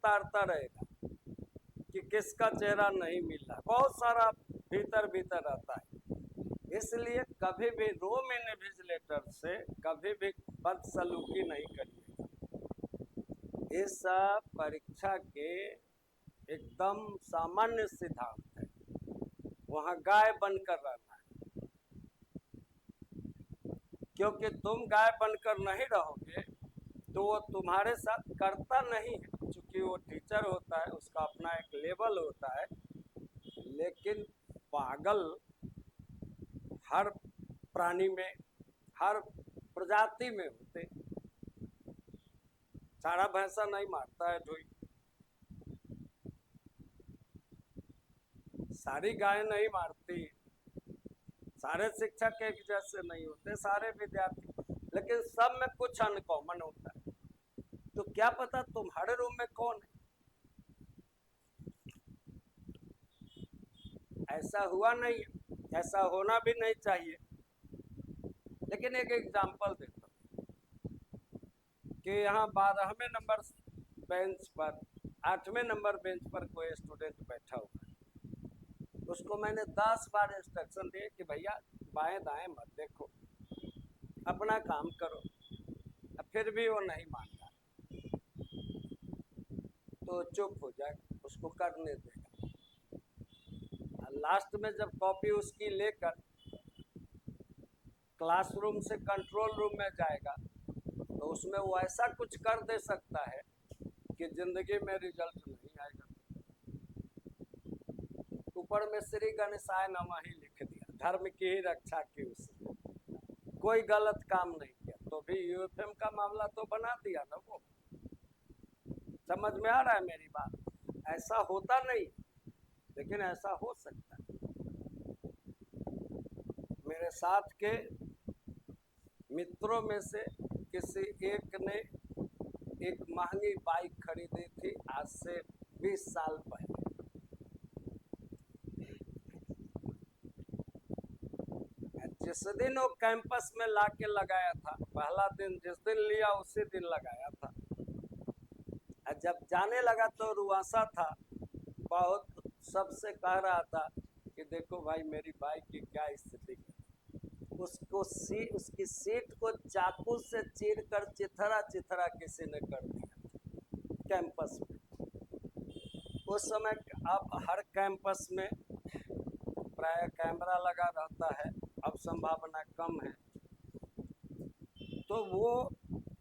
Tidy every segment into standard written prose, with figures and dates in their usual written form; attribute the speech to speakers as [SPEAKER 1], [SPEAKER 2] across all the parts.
[SPEAKER 1] तारता रहेगा कि किसका चेहरा नहीं मिल रहा, बहुत सारा भीतर भीतर रहता है। इसलिए कभी भी रूम इन्विजिलेटर से कभी भी बदसलूकी नहीं करिएगा। इस परीक्षा के एकदम सामान्य सिद्धांत है। वहां गाय बनकर रहना है, क्योंकि तुम गाय बनकर नहीं रहोगे तो वो तुम्हारे साथ करता नहीं है। चूंकि वो टीचर होता है, उसका अपना एक लेवल होता है, लेकिन पागल हर प्राणी में, हर प्रजाति में होते। सारा भैंसा नहीं मारता है ढोई, सारी गाय नहीं मारती, सारे शिक्षक एक जैसे नहीं होते, सारे विद्यार्थी, लेकिन सब में कुछ अनकॉमन होता है। तो क्या पता तुम्हारे रूम में कौन है। ऐसा हुआ नहीं है, ऐसा होना भी नहीं चाहिए। लेकिन एक एग्जाम्पल देता हूँ कि यहाँ 12वें नंबर बेंच पर, 8वें नंबर बेंच पर कोई स्टूडेंट बैठा हुआ है। उसको मैंने 10 बार इंस्ट्रक्शन दिए कि भैया बाएं दाएं मत देखो, अपना काम करो। फिर भी वो नहीं मानता, तो चुप हो जाएगा, उसको करने देगा। लास्ट में जब कॉपी उसकी लेकर क्लासरूम से कंट्रोल रूम में जाएगा तो उसमें वो ऐसा कुछ कर दे सकता है कि जिंदगी में रिजल्ट नहीं आएगा। ऊपर में श्री गणेशाय नमः ही लिख दिया, धर्म की ही रक्षा की, उसने कोई गलत काम नहीं किया, तो भी यूएफएम का मामला तो बना दिया ना वो। समझ में आ रहा है मेरी बात? ऐसा होता नहीं, लेकिन ऐसा हो सकता है। मेरे साथ के मित्रों में से किसी एक ने एक महंगी बाइक खरीदी थी आज से 20 साल पहले। जिस दिन वो कैंपस में लाके लगाया था, पहला दिन जिस दिन लिया उसी दिन लगाया था, जब जाने लगा तो रुआसा था बहुत, सबसे कह रहा था कि देखो भाई मेरी बाइक की क्या स्थिति है। उसकी सीट को चाकू से चीर कर चिथरा चिथरा किसी ने कर दिया कैंपस में। उस समय अब हर कैंपस में प्राय कैमरा लगा रहता है, अब संभावना कम है। तो वो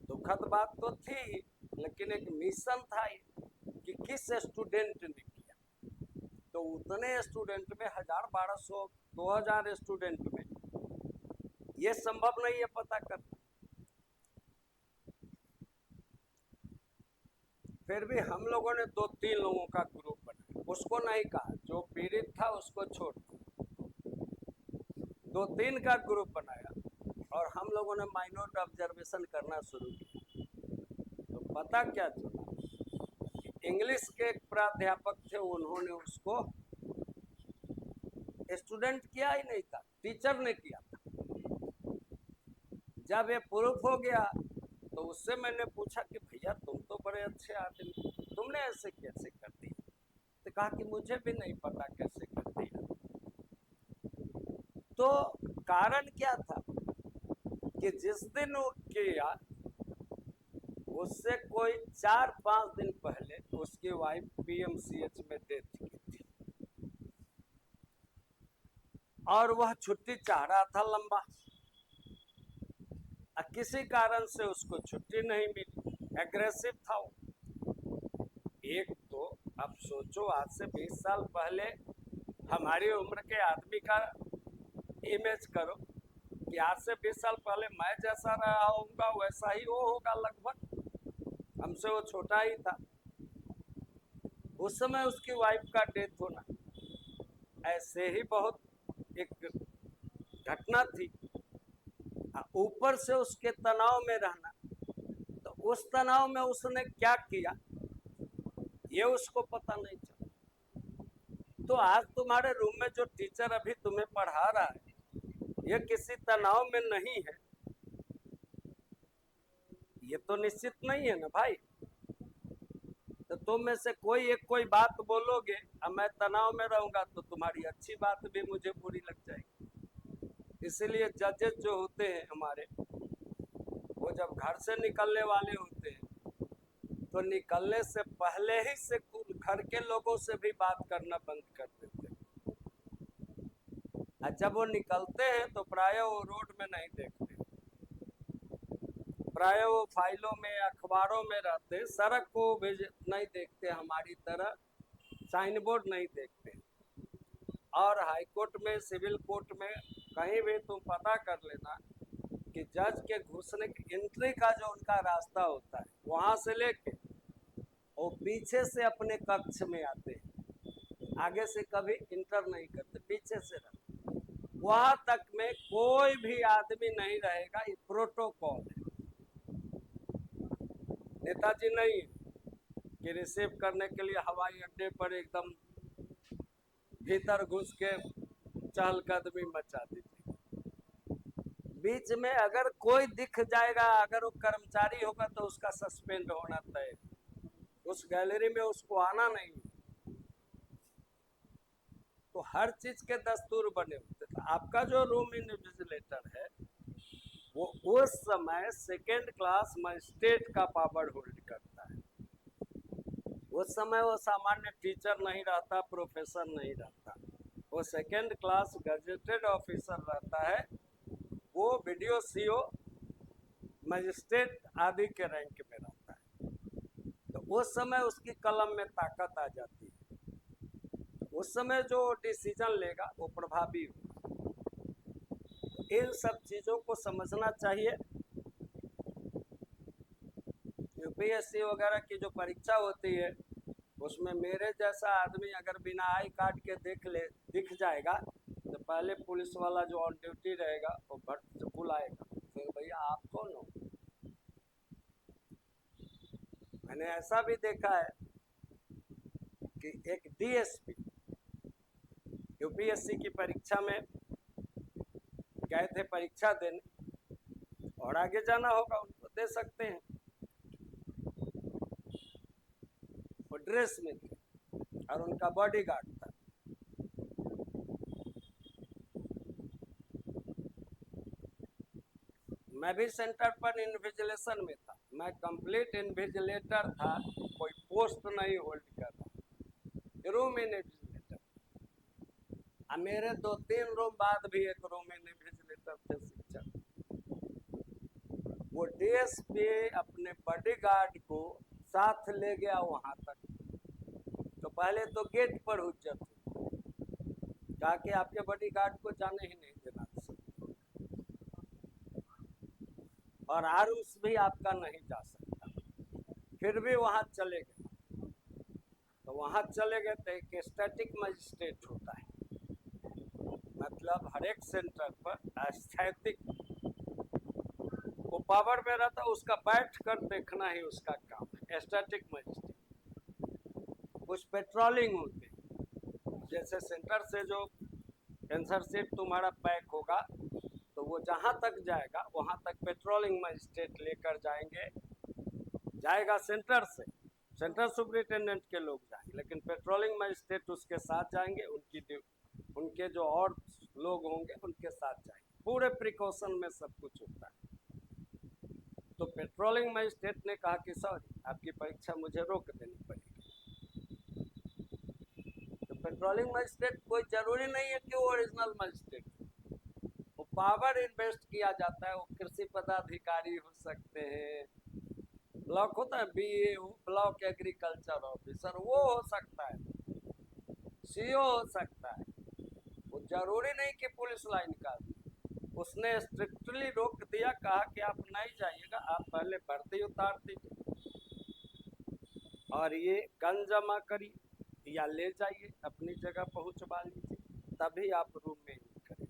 [SPEAKER 1] दुखद बात तो थी, लेकिन एक मिशन था कि किस स्टूडेंट ने किया। तो उतने स्टूडेंट में 1000, 1200, 2000 स्टूडेंट में ये संभव नहीं है पता करना। फिर भी हम लोगों ने 2-3 लोगों का ग्रुप बनाया, उसको नहीं कहा, जो पीड़ित था उसको छोड़ दिया। 2-3 का ग्रुप बनाया और हम लोगों ने माइन्यूट ऑब्जर्वेशन करना शुरू किया। तो पता क्या चला, इंग्लिश के एक प्राध्यापक थे, उन्होंने उसको, स्टूडेंट किया ही नहीं था, टीचर ने किया था। जब ये प्रूफ हो गया तो उससे मैंने पूछा कि भैया तुम तो बड़े अच्छे आदमी, तुमने ऐसे कैसे कर दिया? तो कहा कि मुझे भी नहीं पता कैसे कर दिया। तो कारण क्या था कि जिस दिन वो किया उससे कोई 4-5 दिन पहले उसकी वाइफ पीएमसीएच में डेथ की थी और वह छुट्टी चाह रहा था लंबा, किसी कारण से उसको छुट्टी नहीं मिली। एग्रेसिव था वो। एक तो अब सोचो, आज से 20 साल पहले हमारी उम्र के आदमी का इमेज करो कि आज से 20 साल पहले मैं जैसा रहा होऊंगा वैसा ही वो होगा लगभग, हमसे वो छोटा ही था। उस समय उसकी वाइफ का डेथ होना ऐसे ही बहुत एक घटना थी, ऊपर से उसके तनाव में रहना। तो उस तनाव में उसने क्या किया ये उसको पता नहीं चला। तो आज तुम्हारे रूम में जो टीचर अभी तुम्हें पढ़ा रहा है ये किसी तनाव में नहीं है, ये तो निश्चित नहीं है ना भाई। तो तुम में से कोई एक कोई बात बोलोगे और मैं तनाव में रहूंगा तो तुम्हारी अच्छी बात भी मुझे बुरी लग जाएगी। इसीलिए जजेस जो होते हैं हमारे, वो जब घर से निकलने वाले होते हैं तो निकलने से पहले ही से घर के लोगों से भी बात करना बंद कर देते हैं। और जब वो निकलते हैं तो प्राय वो रोड में नहीं देखते, प्राय वो फाइलों में अखबारों में रहते, सड़क को भी नहीं देखते, हमारी तरह साइन बोर्ड नहीं देखते। और हाई कोर्ट में, सिविल कोर्ट में कहीं भी तुम पता कर लेना कि जज के घुसने की एंट्री का जो उनका रास्ता होता है, वहां से लेके वो पीछे से अपने कक्ष में आते हैं, आगे से कभी इंटर नहीं करते, पीछे से रहते। वहां तक में कोई भी आदमी नहीं रहेगा, ये प्रोटोकॉल है। नेताजी नहीं कि रिसीव करने के लिए हवाई अड्डे पर एकदम भीतर घुस के चहलकदमी मचा दीजिए। बीच में अगर कोई दिख जाएगा, अगर वो कर्मचारी होगा तो उसका सस्पेंड होना तय, उस गैलरी में उसको आना नहीं। तो हर चीज के दस्तूर बने होते। तो आपका जो रूम इन्विजिलेटर है वो उस समय सेकेंड क्लास मजिस्ट्रेट का पावर होल्ड करता है। उस समय वो सामान्य टीचर नहीं रहता, प्रोफेसर नहीं रहता, वो सेकेंड क्लास गजेटेड ऑफिसर रहता है। वो वीडियो सीओ, मजिस्ट्रेट आदि के रैंक में रहता है। तो उस समय उसकी कलम में ताकत आ जाती है। उस समय जो डिसीजन लेगा वो प्रभावी होगा। इन सब चीजों को समझना चाहिए। यूपीएससी वगैरह की जो परीक्षा होती है उसमें मेरे जैसा आदमी अगर बिना आई कार्ड के दिख जाएगा तो पहले पुलिस वाला जो ऑन ड्यूटी रहेगा वो भट से बुलाएगा, फिर भैया आप कौन हो। मैंने ऐसा भी देखा है कि एक डीएसपी यूपीएससी की परीक्षा में गए थे परीक्षा देने, और आगे जाना होगा उनको दे सकते हैं, वो ड्रेस में थे और उनका बॉडीगार्ड था। मैं भी सेंटर पर इन्विजिलेशन में था, मैं कंप्लीट इन्विजिलेटर था, कोई पोस्ट नहीं होल्ड कर रहा, रूम इन्विजिलेटर। मेरे 2-3 रूम बाद भी एक रूम इन्विजिलेटर थे शिक्षक। वो डीएसपी अपने बॉडीगार्ड को साथ ले गया वहां तक। तो पहले तो गेट पर हुज्जत हुई, कहा कि आपके बॉडीगार्ड को जाने ही नहीं देना, और आर्म्स भी आपका नहीं जा सकता। फिर भी वहां चले गए। तो वहां चले गए तो एक स्टैटिक मजिस्ट्रेट होता है, मतलब हर एक सेंटर पर स्थैतिक वो पावर में रहता, उसका बैठ कर देखना ही उसका काम है, स्टैटिक मजिस्ट्रेट। कुछ पेट्रोलिंग होते हैं, जैसे सेंटर से जो आंसर शीट तुम्हारा पैक होगा तो वो जहां तक जाएगा वहां तक पेट्रोलिंग मजिस्ट्रेट लेकर जाएगा सेंटर से। सेंटर सुपरिटेंडेंट के लोग जाएंगे, लेकिन पेट्रोलिंग मजिस्ट्रेट उसके साथ जाएंगे, उनके जो और लोग होंगे उनके साथ जाएंगे, पूरे प्रिकॉशन में सब कुछ होता है। तो पेट्रोलिंग मजिस्ट्रेट ने कहा कि सॉरी आपकी परीक्षा मुझे रोक देनी पड़ेगी। तो पेट्रोलिंग मजिस्ट्रेट कोई जरूरी नहीं है कि वो ओरिजिनल मजिस्ट्रेट, वो पावर इन्वेस्ट किया जाता है, वो कृषि पदाधिकारी हो सकते हैं, ब्लॉक होता है बीएओ, ब्लॉक एग्रीकल्चर ऑफिसर, वो हो सकता है, सीओ हो सकता है, वो जरूरी नहीं कि पुलिस लाइन का। उसने स्ट्रिक्टली रोक दिया, कहा कि आप नहीं जाइएगा, आप पहले भर्ती उतार दीजिए और ये गन जमा करिए या ले जाइए अपनी जगह पहुंचवा लीजिए, तभी आप रूम में करें।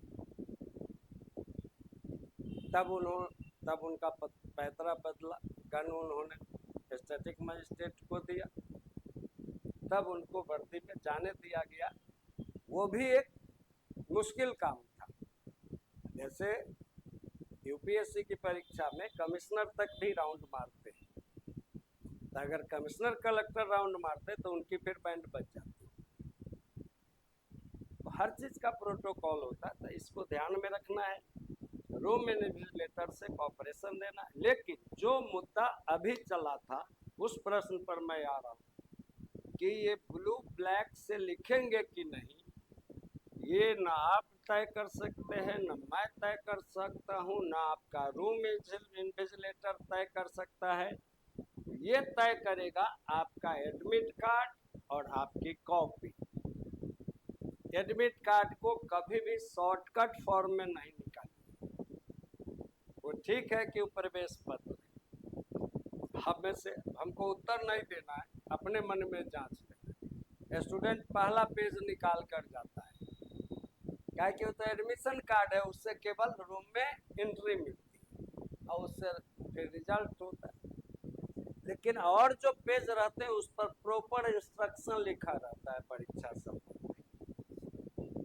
[SPEAKER 1] तब उनका पैतरा बदला, गन उन्होंने स्टैटिक मजिस्ट्रेट को दिया, तब उनको भर्ती में जाने दिया गया। वो भी एक मुश्किल काम था। जैसे यूपीएससी की परीक्षा में कमिश्नर तक भी राउंड मारते हैं, तो अगर कमिश्नर कलेक्टर राउंड मारते तो उनकी फिर बैंड बच जाती। तो हर चीज का प्रोटोकॉल होता है, तो इसको ध्यान में रखना है, रूम इन्विजिलेटर से कॉपरेशन देना है। लेकिन जो मुद्दा अभी चला था उस प्रश्न पर मैं आ रहा हूँ कि ये ब्लू ब्लैक से लिखेंगे कि नहीं, ये ना आप तय कर सकते हैं, ना मैं तय कर सकता हूँ, ना आपका रूम इन्विजिलेटर तय कर सकता है। ये तय करेगा आपका एडमिट कार्ड और आपकी कॉपी। एडमिट कार्ड को कभी भी शॉर्टकट फॉर्म में नहीं निकालिए। वो ठीक है कि प्रवेश पत्र हमें से हमको उत्तर नहीं देना है, अपने मन में जांच लेना है। स्टूडेंट पहला पेज निकाल कर जाता है, क्या कि वो तो एडमिशन कार्ड है, उससे केवल रूम में एंट्री मिलती है और उससे फिर रिजल्ट होता है। लेकिन और जो पेज रहते हैं उस पर प्रॉपर इंस्ट्रक्शन लिखा रहता है परीक्षा सब।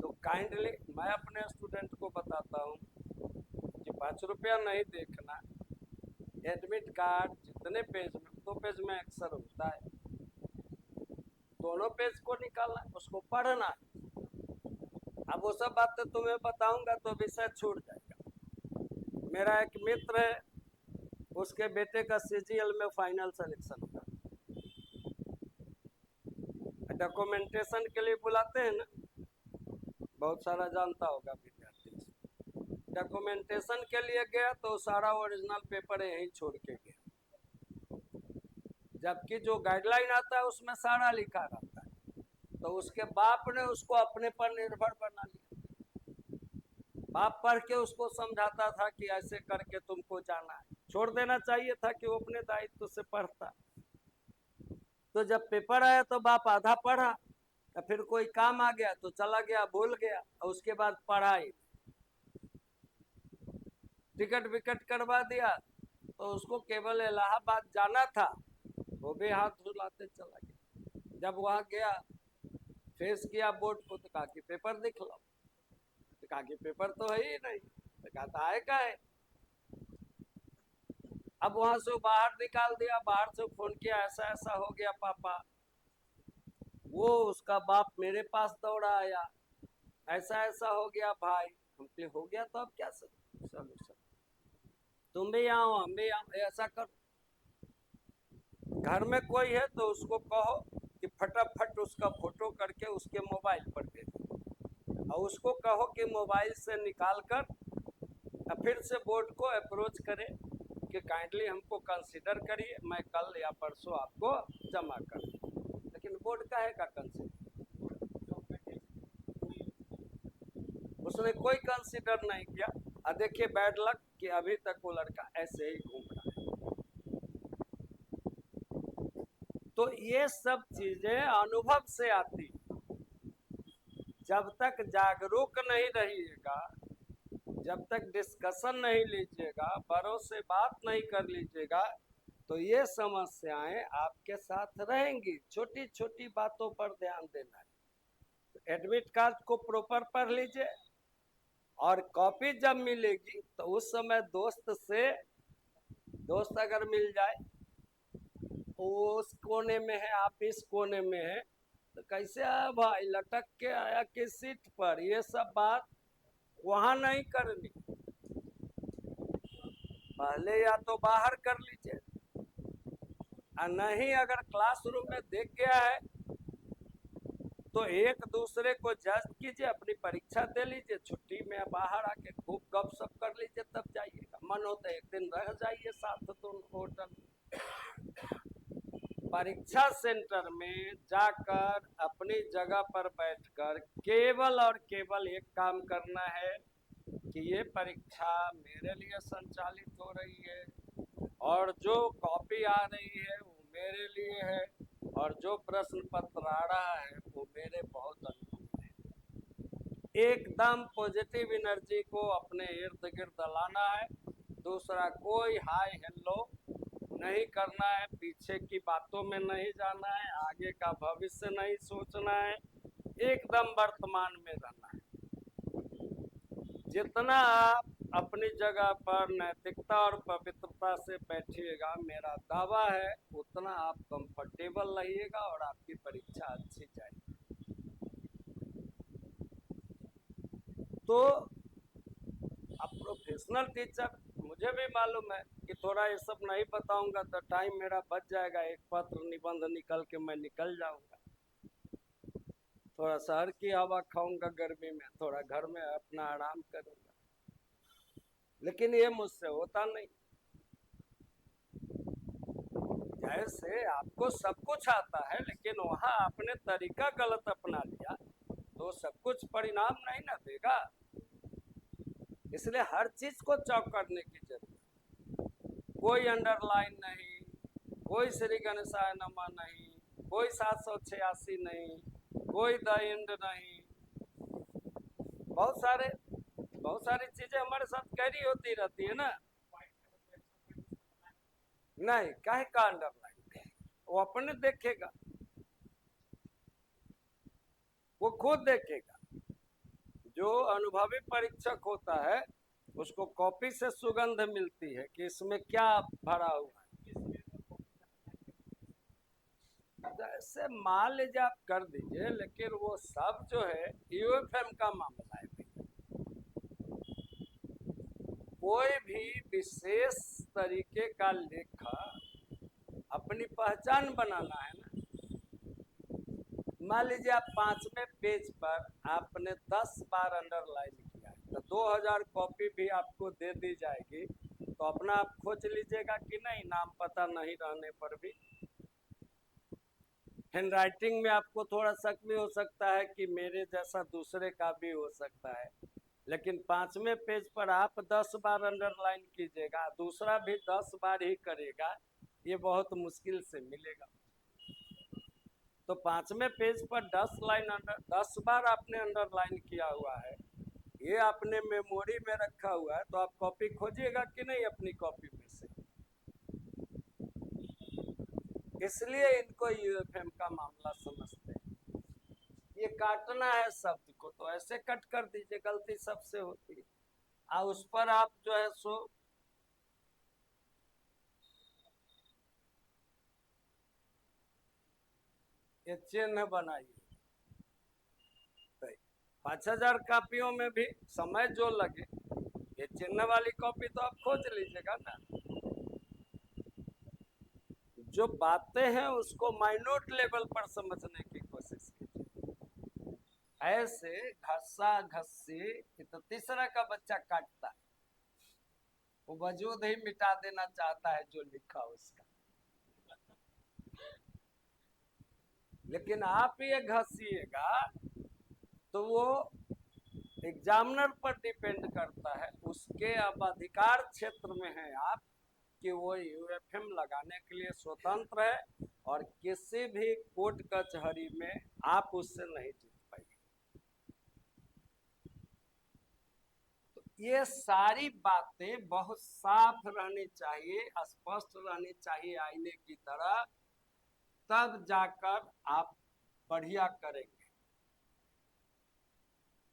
[SPEAKER 1] तो काइंडली मैं अपने स्टूडेंट को बताता हूँ कि 5 रुपया नहीं देखना, एडमिट कार्ड जितने पेज में, 2 पेज में अक्सर होता है, दोनों पेज को निकालना, उसको पढ़ना। अब वो सब बात तो तुम्हें बताऊंगा तो विषय छूट जाएगा। मेरा एक मित्र है, उसके बेटे का CGL में फाइनल सिलेक्शन हुआ। डॉक्यूमेंटेशन के लिए बुलाते हैं ना, बहुत सारा जानता होगा विद्यार्थी। डॉक्यूमेंटेशन के लिए गया तो सारा ओरिजिनल पेपर यहीं छोड़ के गया, जबकि जो गाइडलाइन आता है उसमें सारा लिखा रहता है। तो उसके बाप ने उसको अपने पर निर्भर बना लिया। बाप पढ़ के उसको समझाता था कि ऐसे करके तुमको जाना है, छोड़ देना चाहिए था कि वो अपने दायित्व से पढ़ता। तो जब पेपर आया तो बाप आधा पढ़ा, तो फिर कोई काम आ गया तो चला गया, भूल गया, और उसके बाद पढ़ाई टिकट विकट करवा दिया। तो उसको केवल इलाहाबाद जाना था, वो भी हाथ धुलाते चला गया। जब वहां गया, फेस किया बोर्ड को, तो कहा कि पेपर दिख लो। तो कहा कि पेपर तो है ही नहीं। तो कहा है का है। अब वहां से बाहर निकाल दिया, बाहर से फोन किया, ऐसा ऐसा हो गया पापा। वो उसका बाप मेरे पास दौड़ा आया, ऐसा ऐसा हो गया भाई। हम हो गया तो अब क्या सलूशन, तुम भी आओ हम भी आओ, ऐसा करो। घर में कोई है तो उसको कहो कि फटाफट उसका फोटो करके उसके मोबाइल पर दे दो, और उसको कहो कि मोबाइल से निकाल कर फिर से बोर्ड को अप्रोच करे कि काइंडली हमको कंसीडर करिए, मैं कल या परसों आपको जमा कर। लेकिन बोर्ड का है का कंसीडर, उसने कोई कंसीडर नहीं किया। और देखिए बैड लक कि अभी तक वो लड़का ऐसे ही घूम रहा है। तो ये सब चीजें अनुभव से आती। जब तक जागरूक नहीं रहिएगा, जब तक डिस्कशन नहीं लीजिएगा, बड़ों से बात नहीं कर लीजिएगा, तो ये समस्याएं आपके साथ रहेंगी। छोटी छोटी बातों पर ध्यान देना है। तो एडमिट कार्ड को प्रॉपर पढ़ लीजिए, और कॉपी जब मिलेगी तो उस समय दोस्त अगर मिल जाए, वो उस कोने में है, आप इस कोने में है, तो कैसे आया भाई, लटक के आया किस सीट पर, ये सब बात वहां नहीं करनी। पहले या तो बाहर कर लीजिए, और नहीं अगर क्लासरूम में देख गया है तो एक दूसरे को जज कीजिए, अपनी परीक्षा दे लीजिए, छुट्टी में बाहर आके खूब गपशप कर लीजिए, तब जाइएगा। मन हो तो एक दिन रह जाइए साथ दोनों होटल। परीक्षा सेंटर में जाकर अपनी जगह पर बैठकर केवल और केवल एक काम करना है कि ये परीक्षा मेरे लिए संचालित हो रही है, और जो कॉपी आ रही है वो मेरे लिए है, और जो प्रश्न पत्र आ रहा है वो मेरे बहुत अनुकूल है। एकदम पॉजिटिव एनर्जी को अपने इर्द गिर्द लाना है। दूसरा कोई हाय हेलो नहीं करना है, पीछे की बातों में नहीं जाना है, आगे का भविष्य नहीं सोचना है, एकदम वर्तमान में रहना है। जितना आप अपनी जगह पर नैतिकता और पवित्रता से बैठिएगा, मेरा दावा है उतना आप कंफर्टेबल रहिएगा और आपकी परीक्षा अच्छी जाएगी। तो अब प्रोफेशनल टीचर, मुझे भी मालूम है कि थोड़ा ये सब नहीं बताऊंगा तो टाइम मेरा बच जाएगा, एक पत्र निबंध निकल के मैं निकल जाऊंगा, थोड़ा शहर की हवा खाऊंगा गर्मी में, थोड़ा घर में अपना आराम करूंगा, लेकिन ये मुझसे होता नहीं। जैसे आपको सब कुछ आता है लेकिन वहां आपने तरीका गलत अपना लिया तो सब कुछ परिणाम नहीं ना देगा, इसलिए हर चीज को चौक करने की जरूरत। कोई अंडरलाइन नहीं, कोई श्री गणेशाय नमः नहीं, कोई 786 नहीं, कोई द एंड नहीं, बहुत सारी चीजें हमारे साथ कैरी होती रहती है ना। नहीं, काहे का अंडरलाइन, वो अपने देखेगा, वो खुद देखेगा। जो अनुभवी परीक्षक होता है उसको कॉपी से सुगंध मिलती है कि इसमें क्या भरा हुआ है। जैसे मान लीजिए आप कर दीजिए, लेकिन वो सब जो है यूएफएम का मामला है भैया, कोई भी विशेष तरीके का लेखा अपनी पहचान बनाना है ना। मान लीजिए आप 5वें पेज पर आपने 10 बार अंडरलाइन किया है तो 2000 कॉपी भी आपको दे दी जाएगी, तो अपना आप खोज लीजिएगा कि नहीं, नाम पता नहीं रहने पर भी। हैंड राइटिंग में आपको थोड़ा शक भी हो सकता है कि मेरे जैसा दूसरे का भी हो सकता है, लेकिन 5वें पेज पर आप 10 बार अंडरलाइन कीजिएगा, दूसरा भी 10 बार ही करेगा, ये बहुत मुश्किल से मिलेगा। तो 5वें पेज पर 10 बार आपने अंडरलाइन किया हुआ है, ये आपने मेमोरी में रखा हुआ है, तो आप कॉपी खोजिएगा कि नहीं अपनी कॉपी में से। इसलिए इनको यूएफएम का मामला समझते हैं। ये काटना है शब्द को तो ऐसे कट कर दीजिए, गलती सबसे होती है, और उस पर आप जो है सो ये चिन्ह बनाइए। 5000 कॉपियों में भी समय जो लगे, ये चिन्ह वाली कॉपी तो आप खोज लीजिएगा ना। जो बातें हैं उसको माइन्यूट लेवल पर समझने की कोशिश कीजिए। ऐसे घसा घसी तो तीसरा का बच्चा काटता है, वो वजूद ही मिटा देना चाहता है जो लिखा उसका, लेकिन आप ये घसीएगा तो वो एग्जामिनर पर डिपेंड करता है, उसके अब अधिकार क्षेत्र में है आप कि वो यूएफएम लगाने के लिए स्वतंत्र है, और किसी भी कोर्ट कचहरी में आप उससे नहीं जीत पाएंगे। तो ये सारी बातें बहुत साफ रहनी चाहिए, स्पष्ट रहनी चाहिए आईने की तरह, तब जाकर आप बढ़िया करेंगे।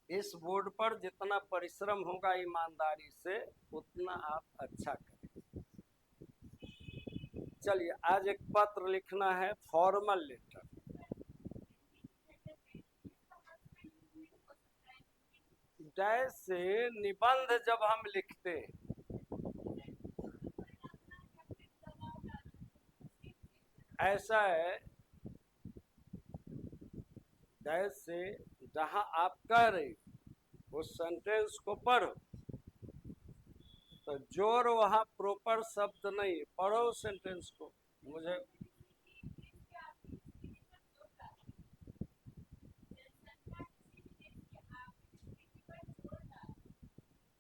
[SPEAKER 1] इस बोर्ड पर जितना परिश्रम होगा ईमानदारी से उतना आप अच्छा करेंगे। चलिए, आज एक पत्र लिखना है, फॉर्मल लेटर। जैसे निबंध जब हम लिखते हैं, ऐसा है जैसे जहां आप कह रहे उस सेंटेंस को पढ़ो तो जोर वहां प्रॉपर शब्द नहीं, पढ़ो उस सेंटेंस को। मुझे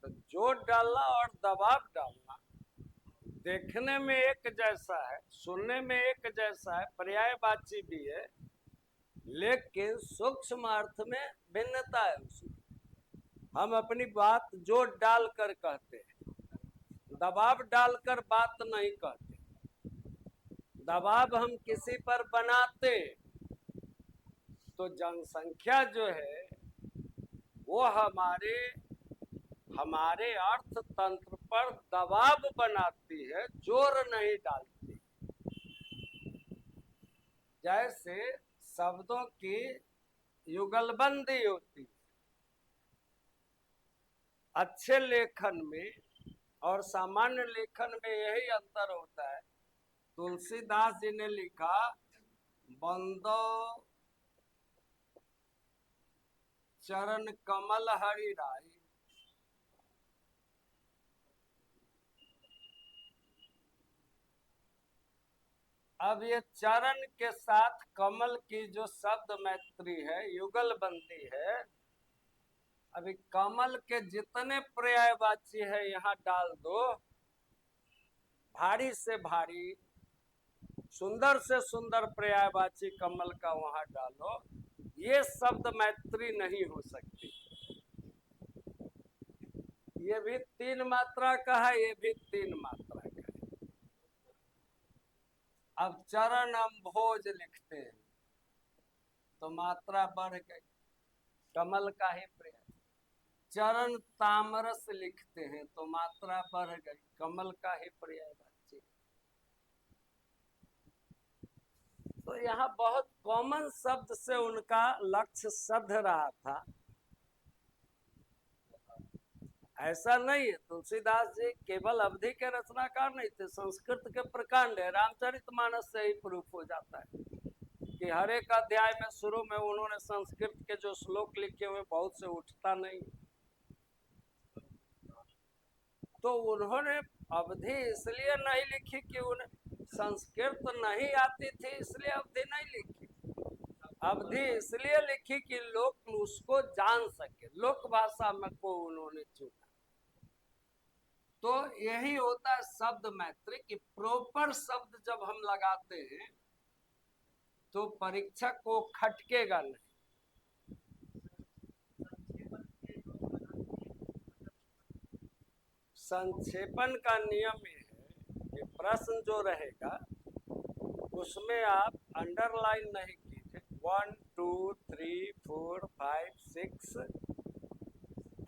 [SPEAKER 1] तो जोर डालना और दबाव डालना देखने में एक जैसा है, सुनने में एक जैसा है, पर्यायवाची भी है, लेकिन सूक्ष्म अर्थ में भिन्नता है उसमें। हम अपनी बात जोर डालकर कहते हैं, दबाव डालकर बात नहीं कहते। दबाव हम किसी पर बनाते तो जनसंख्या जो है वो हमारे हमारे अर्थतंत्र पर दबाव बनाती है, जोर नहीं डालती। जैसे शब्दों की युगलबंदी होती है। अच्छे लेखन में और सामान्य लेखन में यही अंतर होता है। तुलसीदास जी ने लिखा, बंदो चरण कमल हरि राई, अब ये चरण के साथ कमल की जो शब्द मैत्री है, युगलबंदी है, अभी कमल के जितने पर्यायवाची है यहाँ डाल दो, भारी से भारी, सुंदर से सुंदर पर्यायवाची कमल का वहां डालो, ये शब्द मैत्री नहीं हो सकती। ये भी 3 मात्रा का है, ये भी 3 मात्रा का है। अब चरण अम्भोज लिखते हैं तो मात्रा बढ़ गई, कमल का ही पर्याय। चरण तामरस लिखते हैं तो मात्रा बढ़ गई, कमल का ही पर्यायवाची। तो यहाँ बहुत कॉमन शब्द से उनका लक्ष्य सध रहा था। ऐसा नहीं है, तुलसीदास जी केवल अवधि के रचनाकार नहीं थे, संस्कृत के प्रकांड है। रामचरितमानस से ही प्रूफ हो जाता है कि हर एक अध्याय में शुरू में उन्होंने संस्कृत के जो श्लोक लिखे हुए बहुत से उठता नहीं। तो उन्होंने अवधि इसलिए नहीं लिखी कि उन्हें संस्कृत नहीं आती थी, इसलिए अवधि नहीं लिखी। अवधि इसलिए लिखी कि लोग उसको जान सके, लोक भाषा में को उन्होंने चुना। तो यही होता है शब्द मैत्री कि प्रॉपर शब्द जब हम लगाते हैं तो परीक्षक को खटकेगा नहीं। संक्षेपण का नियम ये है कि प्रश्न जो रहेगा उसमें आप अंडरलाइन नहीं कीजिए, 1 2 3 4 5 6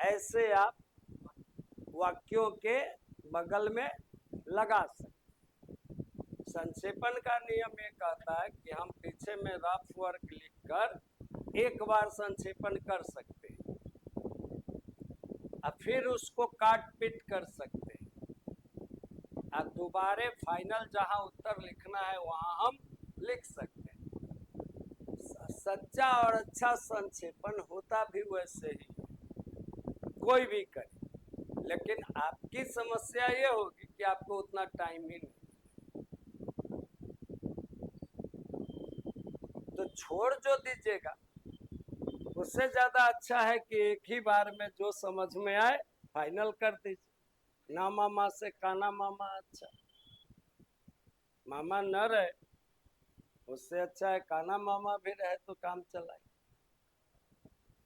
[SPEAKER 1] ऐसे आप वाक्यों के बगल में लगा सकते। संक्षेपण का नियम ये कहता है कि हम पीछे में रफ वर्क लिखकर एक बार संक्षेपण कर सकते हैं और फिर उसको काट पीट कर सकते हैं और दोबारे फाइनल जहां उत्तर लिखना है वहां हम लिख सकते हैं। सच्चा और अच्छा संक्षेपण होता भी वैसे ही, कोई भी करे, लेकिन आपकी समस्या ये होगी कि आपको उतना टाइम ही नहीं। तो छोड़ जो दीजिएगा उससे ज्यादा अच्छा है कि एक ही बार में जो समझ में आए फाइनल कर दीजिए। ना मामा से काना मामा अच्छा, मामा न रहे उससे अच्छा है काना मामा भी रहे तो काम चलाए।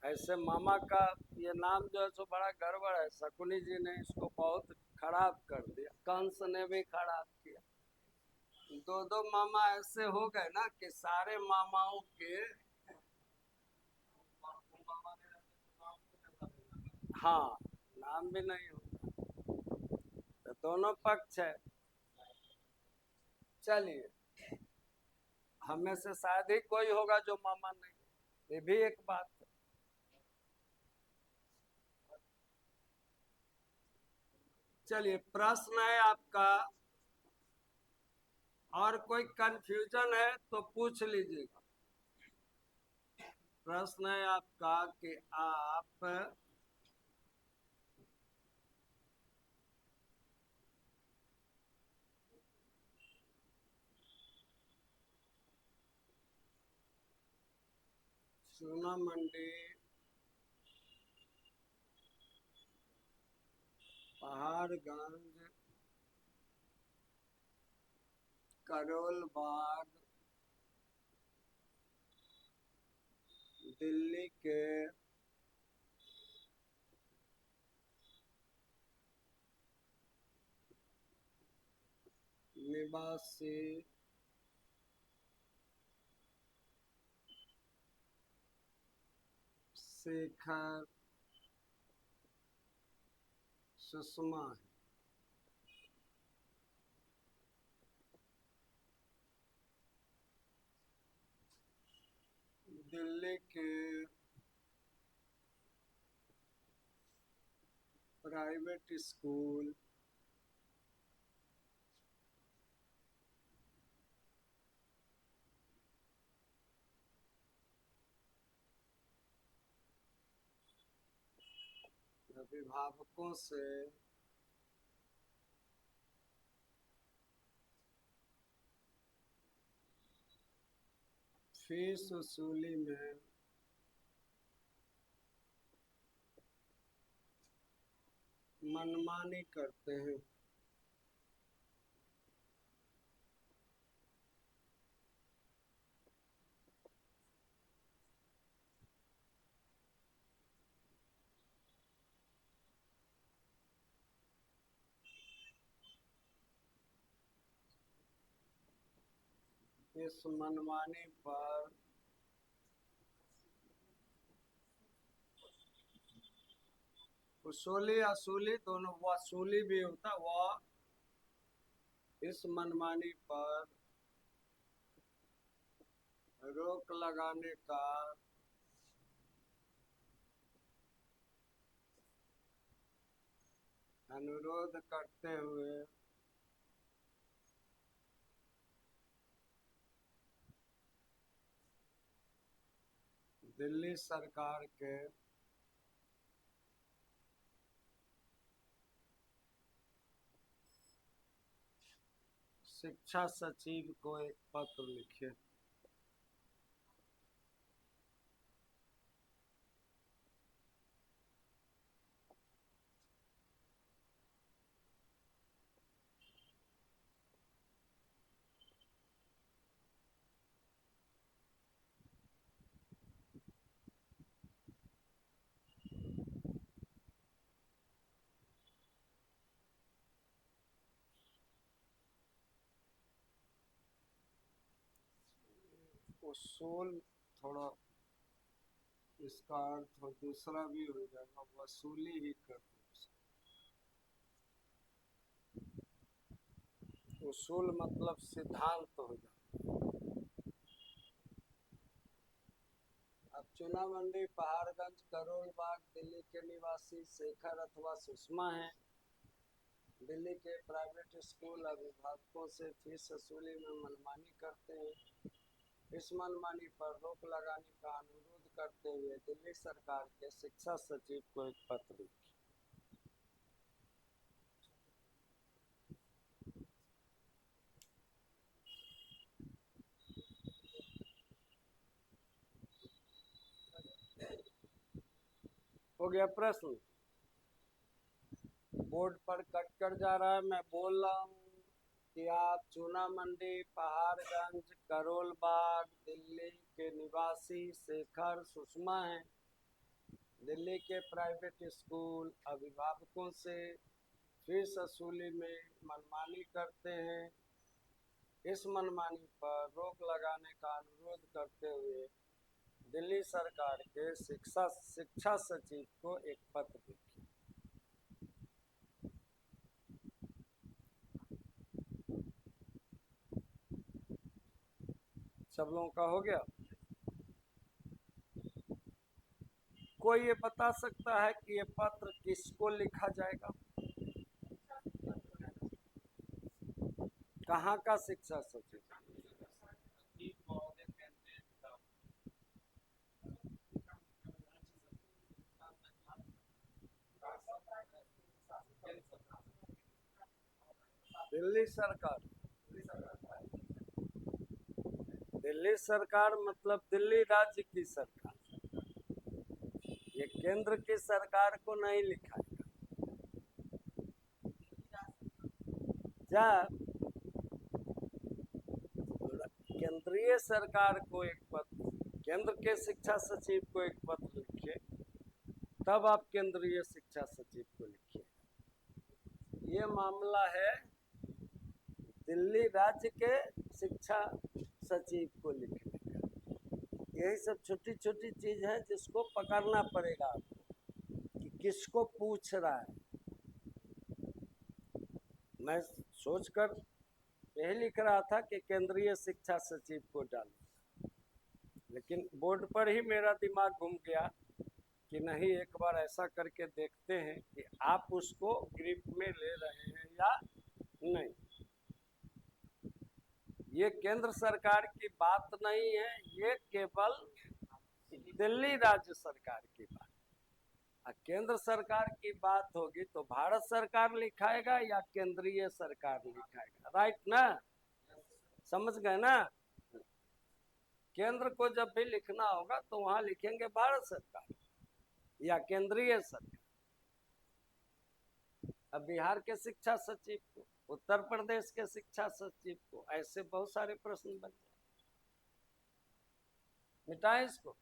[SPEAKER 1] ऐसे मामा का ये नाम जो है सो बड़ा गड़बड़ है, शकुनी जी ने इसको बहुत खराब कर दिया, कंस ने भी खराब किया। 2 मामा ऐसे हो गए ना कि सारे मामाओं के, हाँ, नाम भी नहीं होता, तो दोनों पक्ष है। चलिए, हमें से शायद ही कोई होगा जो मामा नहीं, ये भी एक बात है। चलिए, प्रश्न है आपका, और कोई कंफ्यूजन है तो पूछ लीजिएगा। प्रश्न है आपका कि आप सोना मंडी, पहाड़गंज, करोल बाग, दिल्ली के निवासी शेखर सुषमा है। दिल्ली के प्राइवेट स्कूल अभिभावकों से फीस वसूली में मनमानी करते हैं। इस मनमानी पर वसूली असूली दोनों, वसूली भी होता, वह इस मनमानी पर रोक लगाने का अनुरोध करते हुए दिल्ली सरकार के शिक्षा सचिव को एक पत्र लिखे। उसूल थोड़ा इसका अर्थ दूसरा भी हो जाएगा, वसूली ही कर दो। उसूल मतलब सिद्धांत हो जाता। अब चूना मंडी, पहाड़गंज, करोल बाग दिल्ली के निवासी शेखर अथवा सुषमा हैं। दिल्ली के प्राइवेट स्कूल अभिभावकों से फीस वसूली में मनमानी करते हैं। इस मनमानी पर रोक लगाने का अनुरोध करते हुए दिल्ली सरकार के शिक्षा सचिव को एक पत्र लिखा। हो गया प्रश्न? बोर्ड पर कट कर जा रहा है, मैं बोल रहा हूँ कि आप चूना मंडी, पहाड़गंज, करोल बाग दिल्ली के निवासी शेखर सुषमा हैं। दिल्ली के प्राइवेट स्कूल अभिभावकों से फीस वसूली में मनमानी करते हैं। इस मनमानी पर रोक लगाने का अनुरोध करते हुए दिल्ली सरकार के शिक्षा सचिव को एक पत्र लिखा। सब लोगों का हो गया? कोई ये बता सकता है कि ये पत्र किसको लिखा जाएगा? कहाँ का शिक्षा सचिव? दिल्ली सरकार। दिल्ली सरकार मतलब दिल्ली राज्य की सरकार। ये केंद्र की सरकार को नहीं लिखा है। जब केंद्रीय सरकार को एक पत्र, केंद्र के शिक्षा सचिव को एक पत्र लिखिए, तब आप केंद्रीय शिक्षा सचिव को लिखिए। ये मामला है दिल्ली राज्य के शिक्षा सचिव को लिखने का। यही सब छोटी छोटी चीज है जिसको पकड़ना पड़ेगा आपको कि किसको पूछ रहा है। मैं सोचकर यही लिख रहा था कि केंद्रीय शिक्षा सचिव को डालूं, लेकिन बोर्ड पर ही मेरा दिमाग घूम गया कि नहीं, एक बार ऐसा करके देखते हैं कि आप उसको ग्रिप में ले रहे हैं या नहीं। ये केंद्र सरकार की बात नहीं है, ये केवल दिल्ली राज्य सरकार की बात। केंद्र सरकार की बात होगी तो भारत सरकार लिखाएगा या केंद्रीय सरकार लिखाएगा, राइट ना? समझ गए ना? केंद्र को जब भी लिखना होगा तो वहां लिखेंगे भारत सरकार या केंद्रीय सरकार। अब बिहार के शिक्षा सचिव को, उत्तर प्रदेश के शिक्षा सचिव को, ऐसे बहुत सारे प्रश्न बन जाए। मिटाए इसको।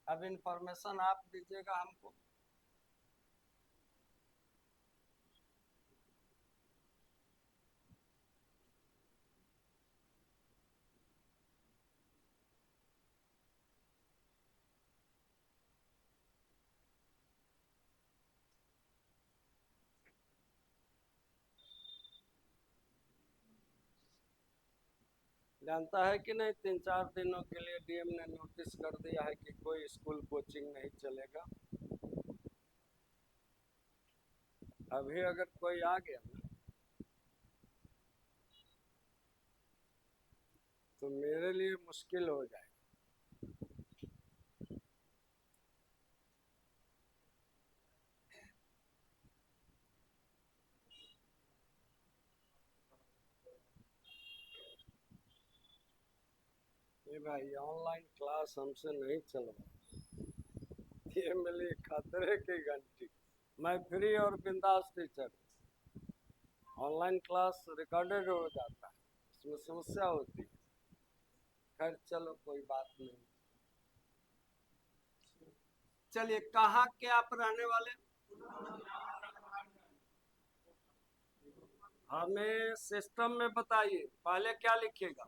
[SPEAKER 1] अब इंफॉर्मेशन आप दीजिएगा हमको। जानता है कि नहीं, 3-4 दिनों के लिए डीएम ने नोटिस कर दिया है कि कोई स्कूल कोचिंग नहीं चलेगा। अभी अगर कोई आ गया ना तो मेरे लिए मुश्किल हो जाए। ये भाई ऑनलाइन क्लास हमसे नहीं चल रहा, ये मेरे खतरे की घंटी। मैं फ्री और बिंदास टीचर, ऑनलाइन क्लास रिकॉर्डेड हो जाता है, इसमें समस्या होती है। खैर चलो कोई बात नहीं। चलिए, कहाँ के आप रहने वाले? हमें सिस्टम में बताइए, पहले क्या लिखिएगा?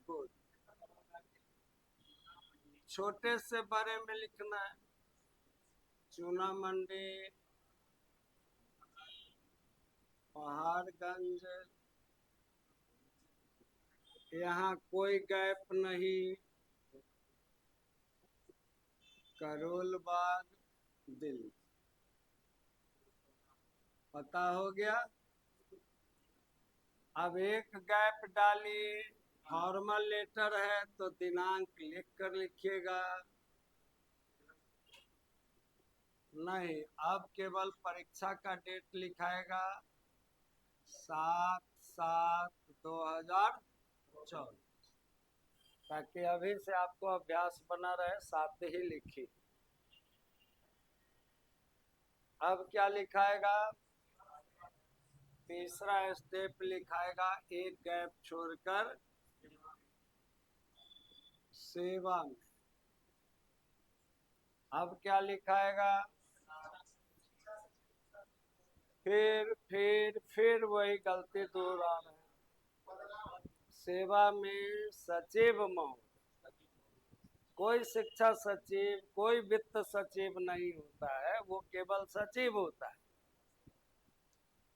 [SPEAKER 1] गुड। छोटे से बड़े में लिखना है। चूना मंडी, पहाड़गंज, यहाँ कोई गैप नहीं, करोल बाग, दिल्ली। पता हो गया। अब एक गैप डालिए, फॉर्मल लेटर है तो दिनांक लिख कर लिखिएगा। नहीं, अब केवल परीक्षा का डेट लिखाएगा, 7/7/2024, ताकि अभी से आपको अभ्यास बना रहे, साथ ही लिखिए। अब क्या लिखाएगा? तीसरा स्टेप लिखाएगा, एक गैप छोड़कर सेवा में। अब क्या लिखाएगा? फिर वही गलती दोहरा रहे हैं। सेवा में सचिव महोदय, कोई शिक्षा सचिव, कोई वित्त सचिव नहीं होता है, वो केवल सचिव होता है।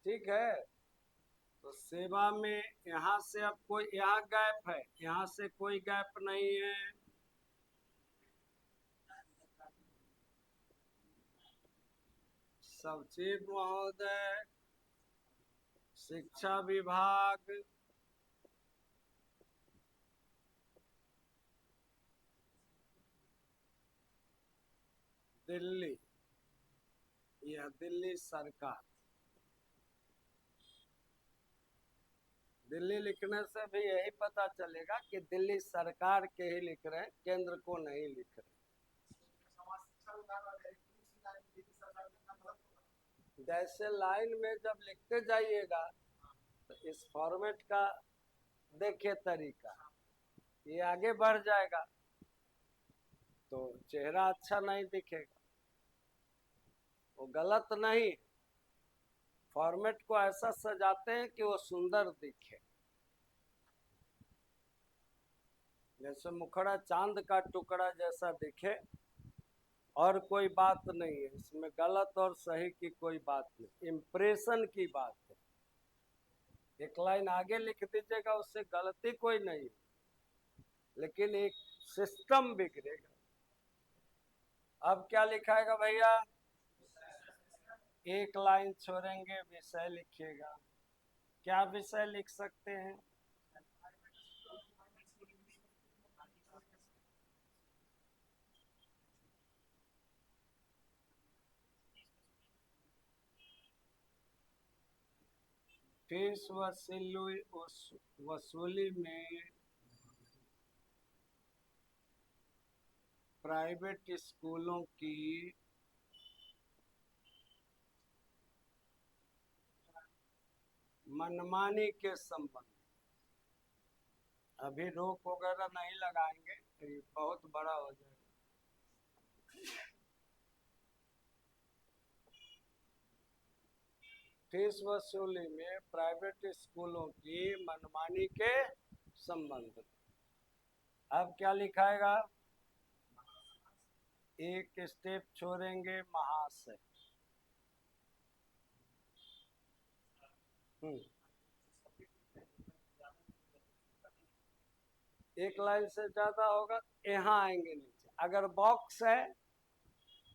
[SPEAKER 1] ठीक है, तो सेवा में यहाँ से अब कोई, यहाँ गैप है, यहाँ से कोई गैप नहीं है। सचिव महोदय, शिक्षा विभाग, दिल्ली, यह दिल्ली सरकार। दिल्ली लिखने से भी यही पता चलेगा कि दिल्ली सरकार के ही लिख रहे हैं, केंद्र को नहीं लिख रहे। जैसे लाइन में जब लिखते जाइएगा तो इस फॉर्मेट का देखिए तरीका, ये आगे बढ़ जाएगा तो चेहरा अच्छा नहीं दिखेगा। वो गलत नहीं, फॉर्मेट को ऐसा सजाते हैं कि वो सुंदर दिखे, जैसे मुखड़ा चांद का टुकड़ा जैसा दिखे, और कोई बात नहीं है इसमें, गलत और सही की कोई बात नहीं, इम्प्रेशन की बात है। एक लाइन आगे लिख दीजिएगा, उससे गलती कोई नहीं, लेकिन एक सिस्टम बिगड़ेगा। अब क्या लिखाएगा भैया? एक लाइन छोड़ेंगे, विषय लिखिएगा। क्या विषय लिख सकते हैं? फीस वसूली में प्राइवेट स्कूलों की मनमानी के संबंध, अभी रोक वगैरह नहीं लगाएंगे, ये बहुत बड़ा हो जाएगा। फीस वसूली में प्राइवेट स्कूलों की मनमानी के संबंध। अब क्या लिखाएगा? एक स्टेप छोड़ेंगे, महाशय। एक लाइन से ज्यादा होगा, यहाँ आएंगे नीचे। अगर बॉक्स है,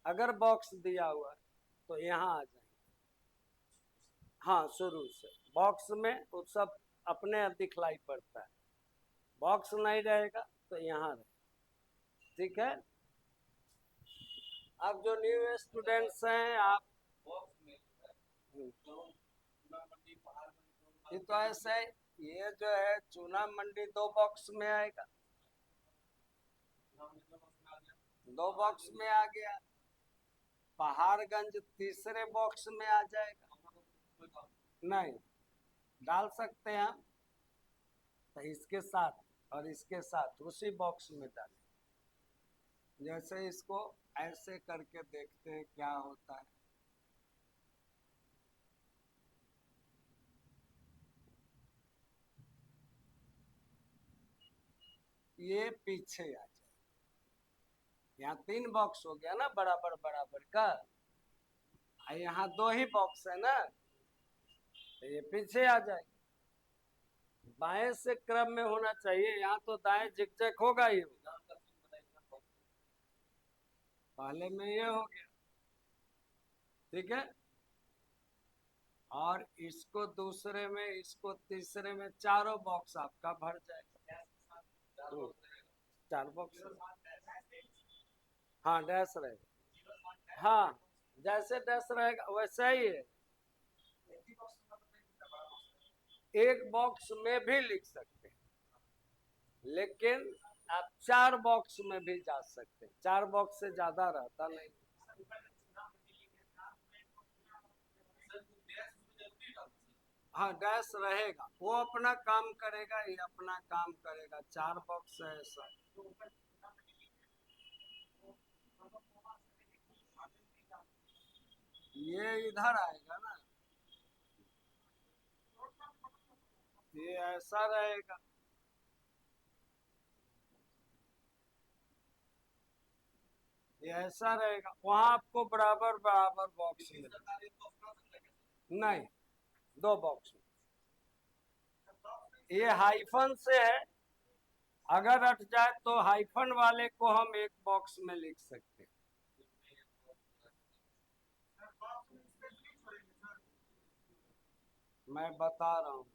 [SPEAKER 1] अगर बॉक्स दिया हुआ है तो यहाँ आ जाएंगे। हाँ, शुरू से बॉक्स में वो सब अपने दिखलाई पड़ता है, बॉक्स नहीं रहेगा तो यहाँ रहे। ठीक है। अब जो न्यू स्टूडेंट्स हैं, आप ये तो ऐसे, ये जो है चूना मंडी 2 बॉक्स में आएगा, 2 बॉक्स में आ गया। पहाड़गंज तीसरे बॉक्स में आ जाएगा। नहीं, डाल सकते हैं हम, तो इसके साथ और इसके साथ उसी बॉक्स में डालें। जैसे इसको ऐसे करके देखते हैं क्या होता है। ये पीछे आ जाए, यहाँ 3 बॉक्स हो गया ना, बराबर बराबर का। यहाँ 2 ही बॉक्स है ना, तो ये पीछे आ जाए। बाएं से क्रम में होना चाहिए, यहाँ तो दाएं झिकझक होगा ही होगा। पहले में ये हो गया, ठीक है। और इसको दूसरे में, इसको तीसरे में, चारों बॉक्स आपका भर जाएगा। 4 बॉक्स, हाँ डैश रहेगा। हाँ, जैसे डैश रहेगा वैसा ही है। एक बॉक्स में भी लिख सकते हैं, लेकिन आप 4 बॉक्स में भी जा सकते हैं, 4 बॉक्स से ज्यादा रहता नहीं। हाँ, डैश रहेगा, वो अपना काम करेगा, ये अपना काम करेगा। 4 बॉक्स है ऐसा। ये इधर आएगा ना, ये ऐसा रहेगा। ये ऐसा रहेगा, वहां आपको बराबर बराबर बॉक्स मिलेगा। नहीं, 2 बॉक्स में। ये हाइफन से है, अगर हट जाए तो हाइफन वाले को हम एक बॉक्स में लिख सकते हैं। मैं बता रहा हूँ,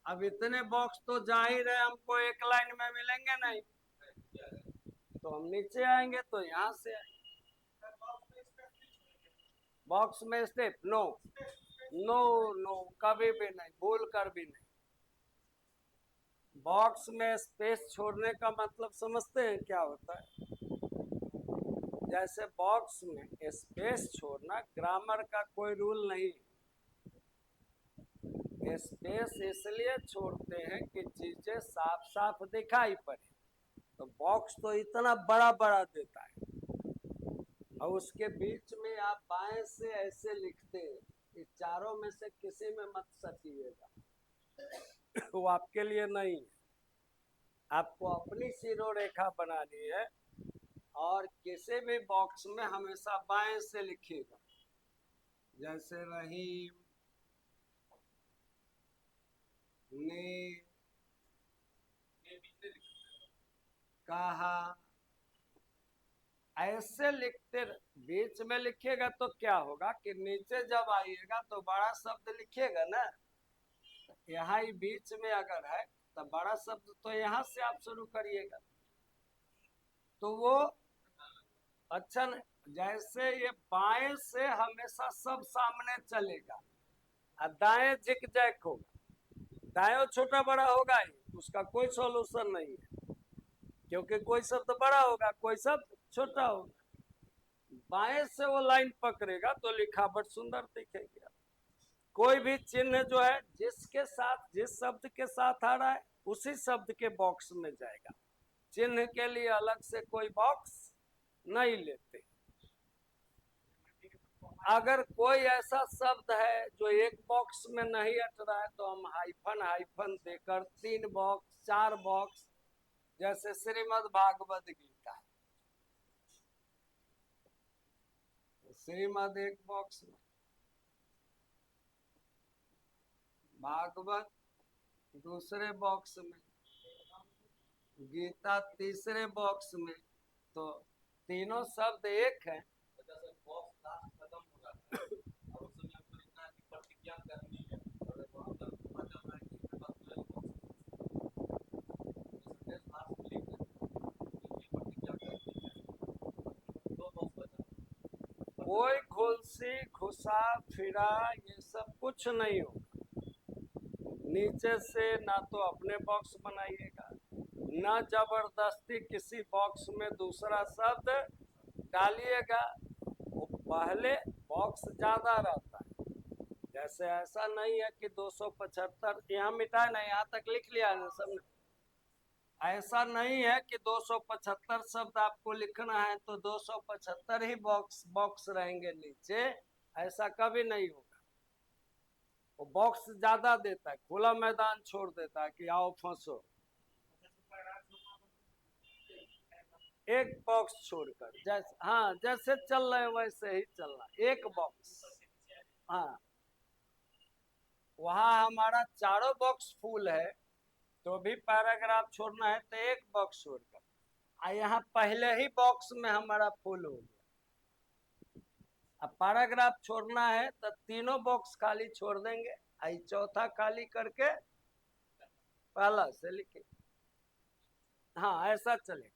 [SPEAKER 1] अब इतने बॉक्स तो जा ही रहे, हमको एक लाइन में मिलेंगे नहीं, तो हम नीचे आएंगे तो यहाँ से आएंगे। बॉक्स में स्टेप नो, नो नो, कभी भी नहीं, भूल कर भी नहीं। बॉक्स में स्पेस छोड़ने का मतलब समझते हैं क्या होता है? जैसे बॉक्स में स्पेस छोड़ना ग्रामर का कोई रूल नहीं, स्पेस इसलिए छोड़ते हैं कि चीजें साफ साफ दिखाई पड़े। तो बॉक्स तो इतना बड़ा बड़ा देता है, और उसके बीच में आप बाएं से ऐसे लिखते हैं, इस चारों में से किसी में मत सटिएगा, वो आपके लिए नहीं है। आपको अपनी सीरो रेखा बनानी है और किसी भी बॉक्स में हमेशा बाएं से लिखिएगा। जैसे रहीम, ने, कहा, ऐसे लिखते बीच में लिखिएगा तो क्या होगा कि नीचे जब आइएगा तो बड़ा शब्द लिखिएगा ना, यहाँ ही बीच में अगर है तो बड़ा शब्द तो यहाँ से आप शुरू करिएगा तो वो अच्छा नहीं। जैसे ये बाएं से हमेशा सब सामने चलेगा और दाएं झिक जैक होगा, दाएं छोटा बड़ा होगा ही, उसका कोई सॉल्यूशन नहीं है क्योंकि कोई शब्द बड़ा होगा कोई शब्द छोटा होगा। बाएं से वो लाइन पकड़ेगा तो लिखावट सुंदर दिखेगी। कोई भी चिन्ह जो है जिसके साथ जिस शब्द के साथ आ रहा है उसी शब्द के बॉक्स में जाएगा, चिन्ह के लिए अलग से कोई बॉक्स नहीं लेते। अगर कोई ऐसा शब्द है जो एक बॉक्स में नहीं अट रहा है तो हम हाइफन हाइफन देकर 3 बॉक्स 4 बॉक्स, जैसे श्रीमद् भागवत गीता, श्रीमद् एक बॉक्स में, भागवत दूसरे बॉक्स में, गीता तीसरे बॉक्स में, तो तीनों शब्द एक है। कोई घुलसी घुसा फिरा ये सब कुछ नहीं होगा। नीचे से ना तो अपने बॉक्स बनाइएगा ना जबरदस्ती किसी बॉक्स में दूसरा शब्द डालिएगा। वो पहले बॉक्स ज्यादा रहता है, जैसे ऐसा नहीं है कि 275 यहाँ मिटा नहीं, यहाँ तक लिख लिया है सबने। ऐसा नहीं है कि 275 शब्द आपको लिखना है तो 275 ही बॉक्स रहेंगे नीचे, ऐसा कभी नहीं होगा। वो बॉक्स ज्यादा देता है, खुला मैदान छोड़ देता है कि आओ फंसो। एक बॉक्स छोड़कर जैसे हाँ जैसे चल रहे वैसे ही चलना, एक बॉक्स। हाँ वहां हमारा चारों बॉक्स फुल है तो भी पैराग्राफ छोड़ना है तो एक बॉक्स छोड़कर, यहाँ पहले ही बॉक्स में हमारा फुल हो गया। अब पैराग्राफ छोड़ना है तो तीनों बॉक्स खाली छोड़ देंगे, आई चौथा खाली करके पहला से लिखे। हाँ ऐसा चलेगा।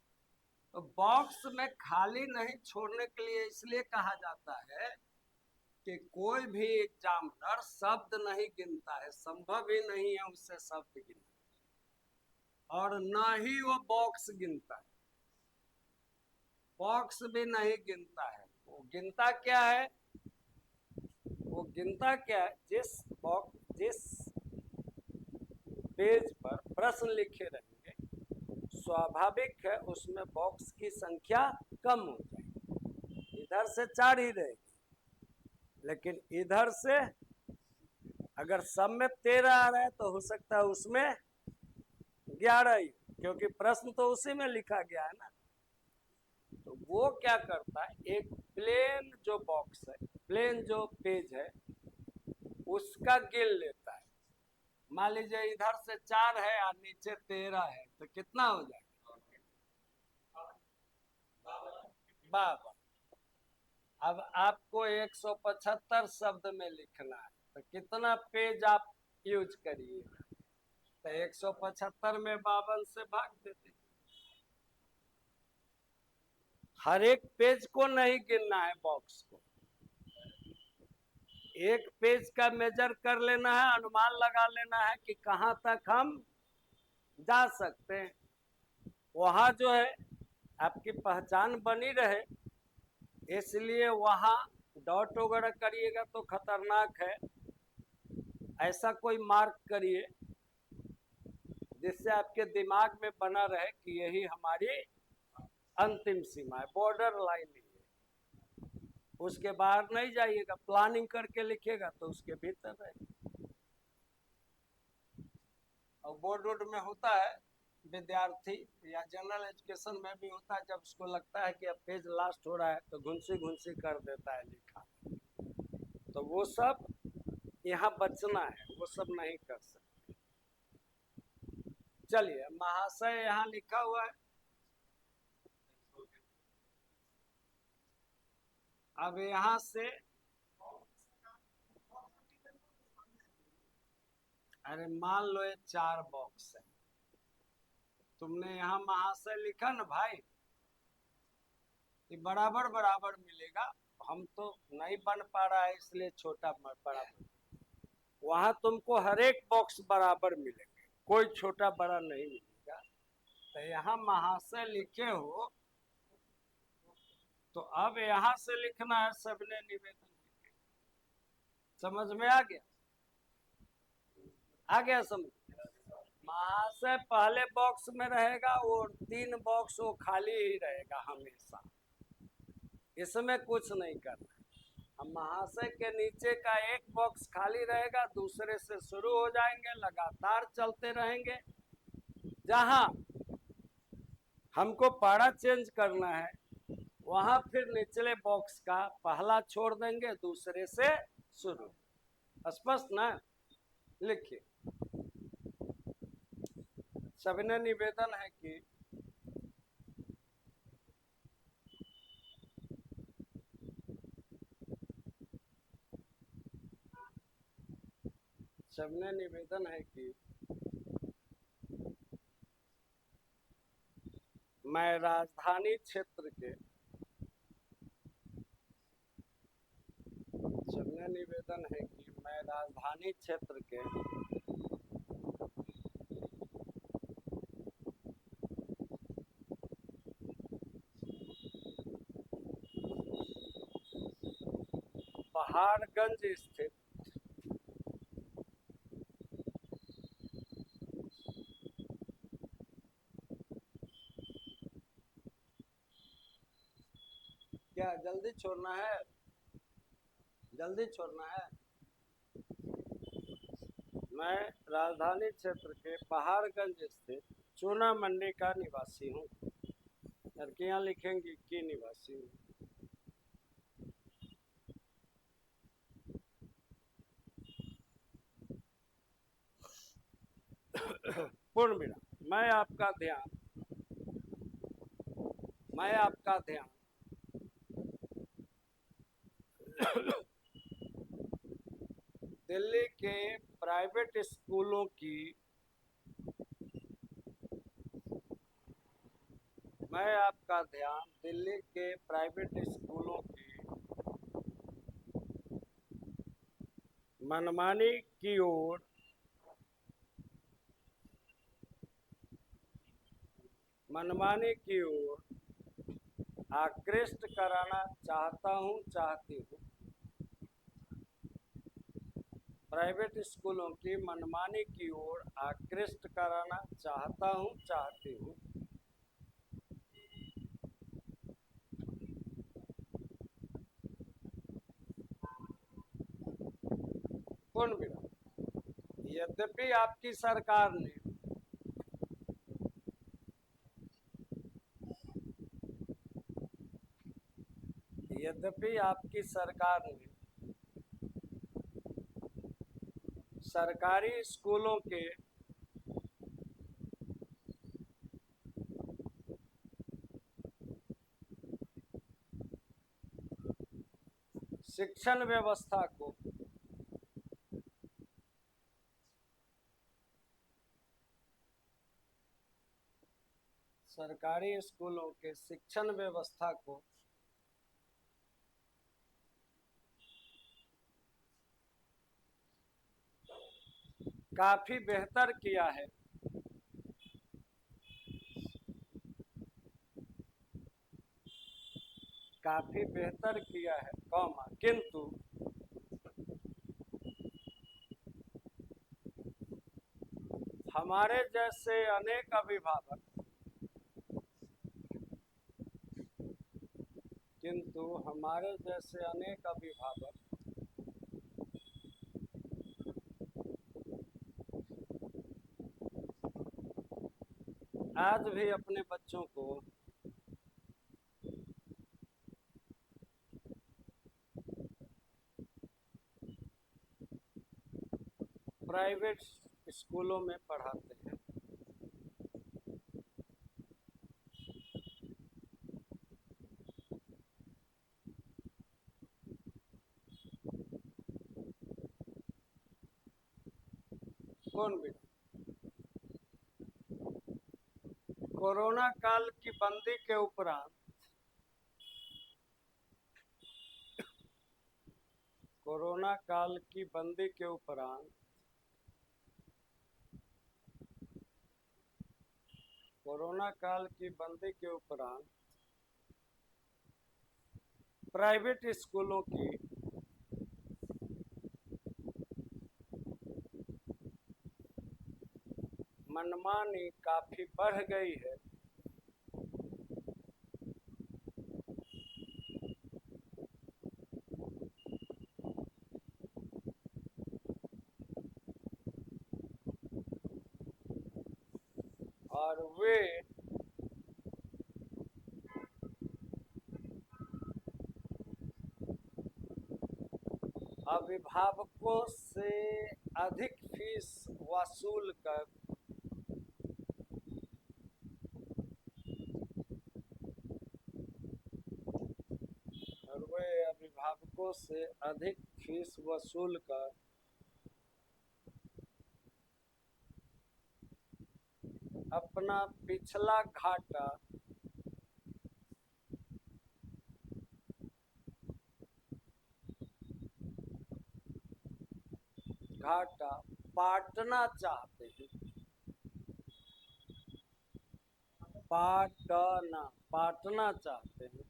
[SPEAKER 1] तो बॉक्स में खाली नहीं छोड़ने के लिए इसलिए कहा जाता है कि कोई भी एग्जामिनर शब्द नहीं गिनता है, संभव ही नहीं है उससे शब्द गिनना, और न ही वो बॉक्स गिनता है, बॉक्स भी नहीं गिनता है। वो गिनता क्या है, वो गिनता क्या है, जिस पेज पर प्रश्न लिखे रहेंगे स्वाभाविक है उसमें बॉक्स की संख्या कम हो जाएगी। इधर से 4 ही रहेगी लेकिन इधर से अगर सब में 13 आ रहा है तो हो सकता है उसमें 11 ही, क्योंकि प्रश्न तो उसी में लिखा गया है ना। तो वो क्या करता है, एक प्लेन जो बॉक्स है, प्लेन जो पेज है उसका गिन लेता है। मान लीजिए इधर से 4 है और नीचे 13 है तो कितना हो जाएगा, 52। अब आपको 175 शब्द में लिखना है तो कितना पेज आप यूज करिएगा, तो 175 में 52 से भाग देते। हर एक पेज को नहीं गिनना है, बॉक्स को एक पेज का मेजर कर लेना है, अनुमान लगा लेना है कि कहां तक हम जा सकते हैं। वहां जो है आपकी पहचान बनी रहे इसलिए वहां डॉट वगैरह करिएगा तो खतरनाक है। ऐसा कोई मार्क करिए जिससे आपके दिमाग में बना रहे कि यही हमारी अंतिम सीमा है, बॉर्डर लाइन ही है, उसके बाहर नहीं जाइएगा। प्लानिंग करके लिखेगा तो उसके भीतर रहेगा। और बोर्ड रोड में होता है विद्यार्थी या जनरल एजुकेशन में भी होता है, जब उसको लगता है कि अब पेज लास्ट हो रहा है तो घुंसी घुंसी कर देता है लिखा, तो वो सब यहाँ बचना है, वो सब नहीं कर सकते। चलिए, महाशय यहाँ लिखा हुआ है। अब यहाँ से, अरे मान लो ये 4 बॉक्स है, तुमने यहाँ महाशय लिखा ना भाई, ये बराबर बराबर मिलेगा। हम तो नहीं बन पा रहा है इसलिए छोटा बड़ा, वहां तुमको हर एक बॉक्स बराबर मिलेंगे, कोई छोटा बड़ा नहीं मिलेगा। तो यहाँ महाशय लिखे हो तो अब यहाँ से लिखना है सबने निवेदन लिखे। समझ में आ गया? आ गया समझ? महाशय पहले बॉक्स में रहेगा और 3 बॉक्स वो खाली ही रहेगा हमेशा, इसमें कुछ नहीं करना। हम महाशय के नीचे का एक बॉक्स खाली रहेगा, दूसरे से शुरू हो जाएंगे, लगातार चलते रहेंगे। जहां हमको पारा चेंज करना है वहां फिर निचले बॉक्स का पहला छोड़ देंगे, दूसरे से शुरू। स्पष्ट ना? लिखिए। सविनय निवेदन है कि सविनय निवेदन है कि मैं राजधानी क्षेत्र के, सविनय निवेदन है कि मैं राजधानी क्षेत्र के पहाड़गंज स्थित क्या जल्दी छोड़ना है? जल्दी छोड़ना है। मैं राजधानी क्षेत्र के पहाड़गंज स्थित चूना मंडी का निवासी हूँ। लड़कियां लिखेंगी कि निवासी हूँ। पूर्ण विराम। मैं आपका ध्यान दिल्ली के प्राइवेट स्कूलों की, मैं आपका ध्यान दिल्ली के प्राइवेट स्कूलों की मनमानी की ओर आकृष्ट कराना चाहती हूँ। प्राइवेट स्कूलों की मनमानी की ओर आकृष्ट कराना चाहती हूँ। पूर्ण विराम। यद्यपि आपकी सरकार ने सरकारी स्कूलों के शिक्षण व्यवस्था को काफी बेहतर किया है, किंतु हमारे जैसे अनेक अभिभावक आज भी अपने बच्चों को प्राइवेट स्कूलों में पढ़ाते हैं। कौन बेटा? कोरोना काल की बंदी के उपरांत कोरोना काल की बंदी के उपरांत कोरोना काल की बंदी के उपरांत प्राइवेट स्कूलों की मनमानी काफी बढ़ गई है। और वे अभिभावकों से अधिक फीस वसूल कर अभिभावकों से अधिक फीस वसूल कर अपना पिछला घाटा पाटना चाहते हैं। पाटना चाहते हैं।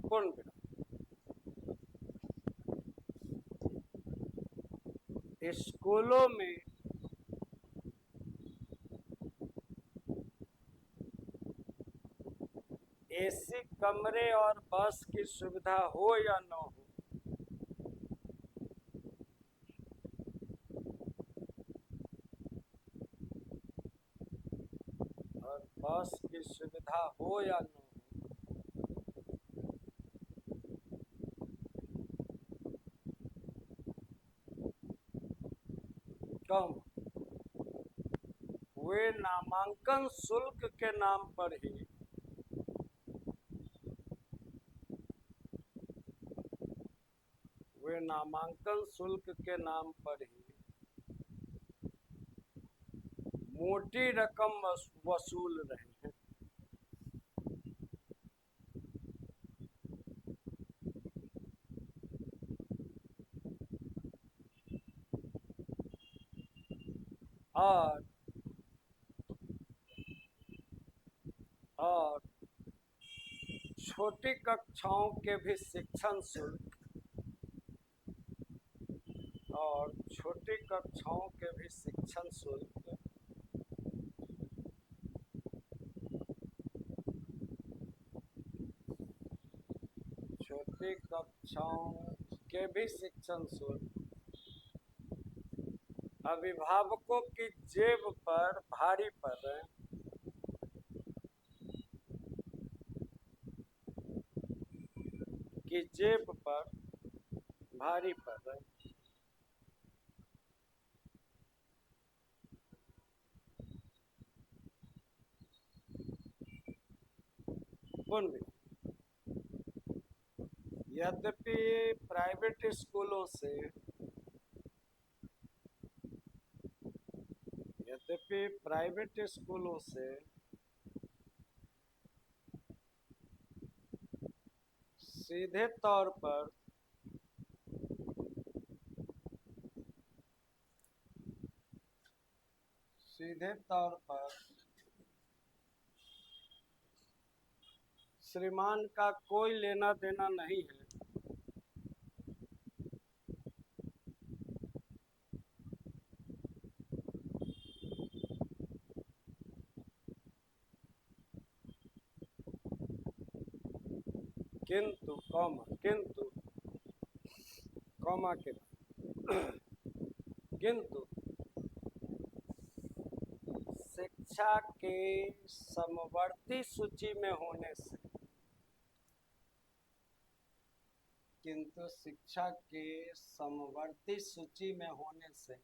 [SPEAKER 1] कौन बेटा? स्कूलों में एसी कमरे और बस की सुविधा हो या न हो, और बस की सुविधा हो या न हो, कम वे नामांकन शुल्क के नाम पर ही मोटी रकम वसूल रहे हैं। और और छोटी कक्षाओं के भी शिक्षण शुल्क और छोटी कक्षाओं के भी शिक्षण शुल्क छोटी कक्षाओं के भी शिक्षण शुल्क अभिभावकों की जेब पर भारी पड़ रहे हैं। की जेब पर भारी पड़ रहे हैं। कौन भी? यद्यपि प्राइवेट स्कूलों से सीधे तौर पर श्रीमान का कोई लेना देना नहीं है, किंतु कॉमा के बाद। किंतु शिक्षा के समवर्ती सूची में होने से, किंतु शिक्षा के समवर्ती सूची में होने से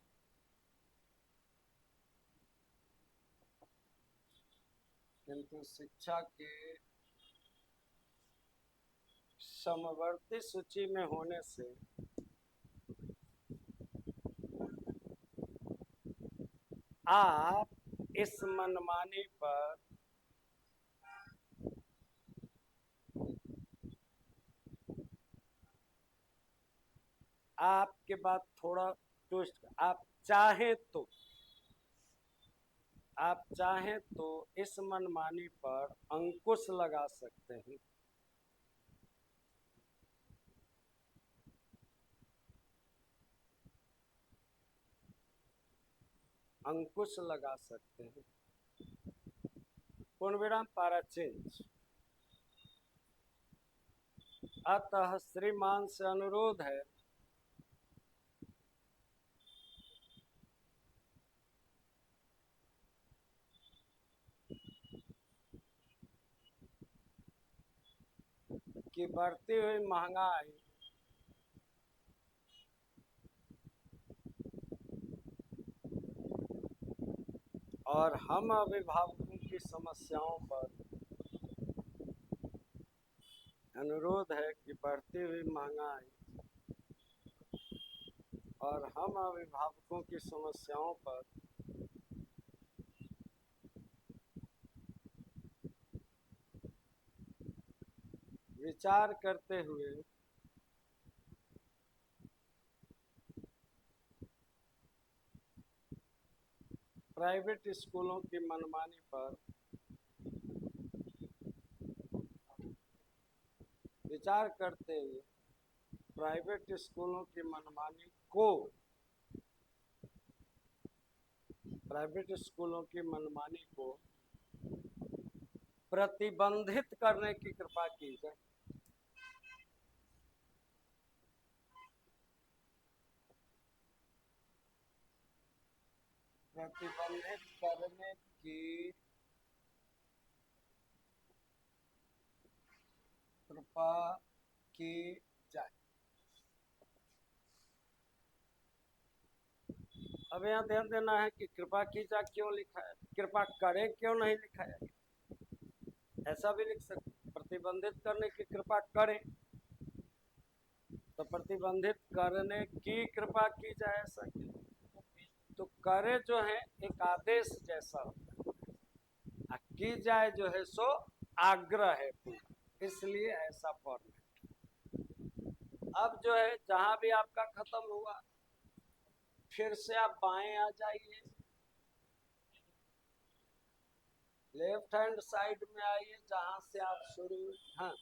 [SPEAKER 1] किंतु शिक्षा के समवर्ती सूची में होने से आप इस मनमानी पर आपके बाद थोड़ा ट्विस्ट, आप चाहें तो इस मनमानी पर अंकुश लगा सकते हैं। अंकुश लगा सकते हैं। पूर्णविराम पारा चेंज। अतः श्रीमान से अनुरोध है कि बढ़ती हुई महंगाई और हम अभिभावकों की समस्याओं पर अनुरोध है कि बढ़ती हुई महंगाई और हम अभिभावकों की समस्याओं पर विचार करते हुए प्राइवेट स्कूलों की मनमानी पर विचार करते हुए प्राइवेट स्कूलों की मनमानी को प्रतिबंधित करने की कृपा की जाए। प्रतिबंधित करने की कृपा की जाए। अब यहाँ ध्यान देना है कि कृपा की जाए क्यों लिखा है, कृपा करें क्यों नहीं लिखा है। ऐसा भी लिख सकते, प्रतिबंधित करने की कृपा करें, तो प्रतिबंधित करने की कृपा की जाए ऐसा क्यों। तो करे जो है एक आदेश जैसा होता है, की जाए जो है सो आग्रह है पूरा, इसलिए ऐसा फॉर्मेट। अब जो है जहां भी आपका खत्म हुआ फिर से आप बाएं आ जाइए, लेफ्ट हैंड साइड में आइए जहां से आप शुरू। हाँ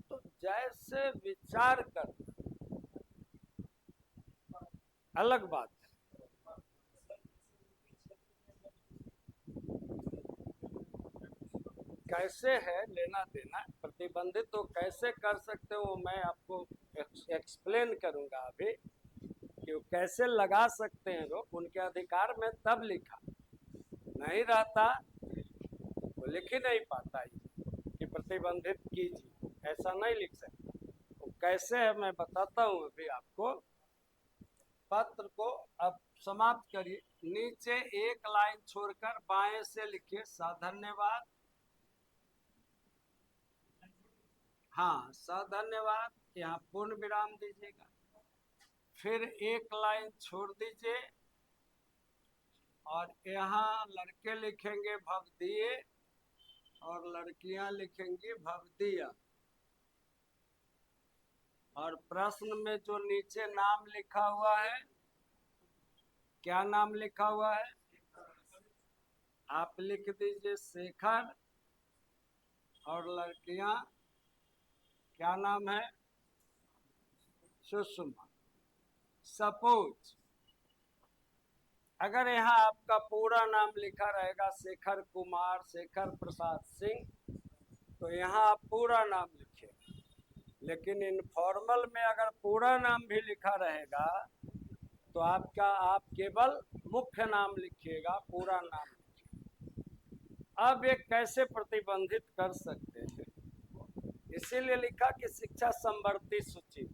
[SPEAKER 1] तो जैसे विचार कर अलग बात है। कैसे है लेना देना, प्रतिबंधित तो कैसे कर सकते हो मैं आपको एक्सप्लेन करूंगा अभी कि वो कैसे लगा सकते हैं लोग, उनके अधिकार में तब लिखा नहीं रहता तो लिख ही नहीं पाता कि प्रतिबंधित कीजिए, ऐसा नहीं लिख सकता। तो कैसे है मैं बताता हूँ अभी आपको। पत्र को अब समाप्त करिए, नीचे एक लाइन छोड़कर बाएं से लिखिए धन्यवाद। हाँ धन्यवाद, यहाँ पूर्ण विराम दीजिएगा, फिर एक लाइन छोड़ दीजिए और यहाँ लड़के लिखेंगे भवदीय और लड़कियां लिखेंगी भवदीय, और प्रश्न में जो नीचे नाम लिखा हुआ है, क्या नाम लिखा हुआ है, आप लिख दीजिए शेखर, और लड़कियां क्या नाम है, सुषमा। सपोज अगर यहाँ आपका पूरा नाम लिखा रहेगा शेखर कुमार शेखर प्रसाद सिंह, तो यहाँ आप पूरा नाम लिखिए। लेकिन इनफॉर्मल में अगर पूरा नाम भी लिखा रहेगा तो आप केवल मुख्य नाम लिखिएगा, पूरा नाम लिखिएगा। अब ये कैसे प्रतिबंधित कर सकते हैं, इसीलिए लिखा कि शिक्षा संवर्ती सूची।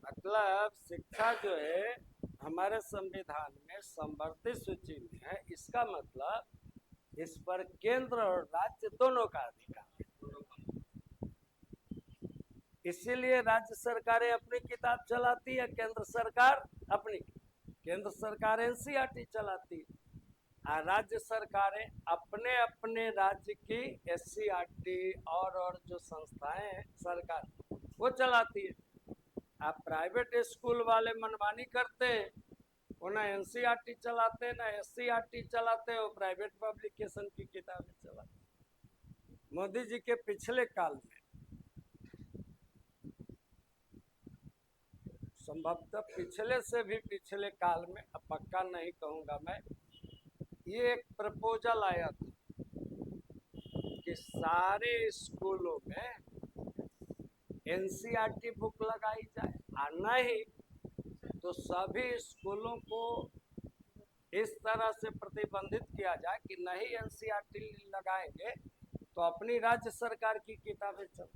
[SPEAKER 1] मतलब शिक्षा जो है हमारे संविधान में संवर्ती सूची में है, इसका मतलब इस पर केंद्र और राज्य दोनों का अधिकार है। इसीलिए राज्य सरकारें अपनी किताब चलाती है, केंद्र सरकार अपनी, केंद्र सरकार एनसीईआरटी चलाती है और राज्य सरकारें अपने अपने राज्य की एससीईआरटी और जो संस्थाएं हैं सरकार वो चलाती है। आप प्राइवेट स्कूल वाले मनमानी करते हैं, वो ना एनसीईआरटी चलाते ना एससीईआरटी चलाते, वो प्राइवेट पब्लिकेशन की किताबें चलाते। मोदी जी के पिछले काल में, संभवतः पिछले से भी पिछले काल में, अब पक्का नहीं कहूंगा मैं, ये एक प्रपोजल आया था कि सारे स्कूलों में एनसीईआरटी बुक लगाई जाए, और नहीं तो सभी स्कूलों को इस तरह से प्रतिबंधित किया जाए कि नहीं एनसीईआरटी लगाएंगे तो अपनी राज्य सरकार की किताबें चल।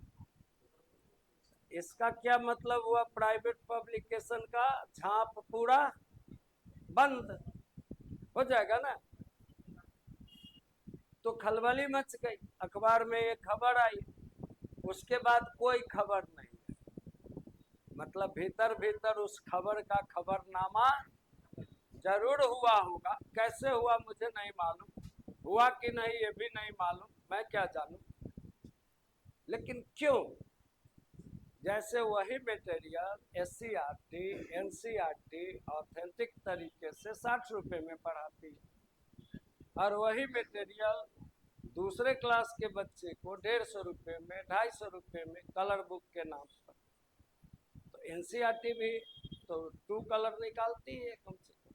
[SPEAKER 1] इसका क्या मतलब हुआ, प्राइवेट पब्लिकेशन का झांप पूरा बंद हो जाएगा ना। तो खलबली मच गई, अखबार में एक खबर आई, उसके बाद कोई खबर नहीं है। मतलब भीतर भीतर उस खबर का खबरनामा जरूर हुआ होगा, कैसे हुआ मुझे नहीं मालूम, हुआ कि नहीं ये भी नहीं मालूम, मैं क्या जानूं। लेकिन क्यों, जैसे वही मटेरियल एससीईआरटी एनसीईआरटी ऑथेंटिक तरीके से 60 रुपए में पढ़ाती है और वही मटेरियल दूसरे क्लास के बच्चे को 150 रुपये में 250 रुपये में कलर बुक के नाम पर। तो एनसीईआरटी भी तो 2 कलर निकालती है कम से कम,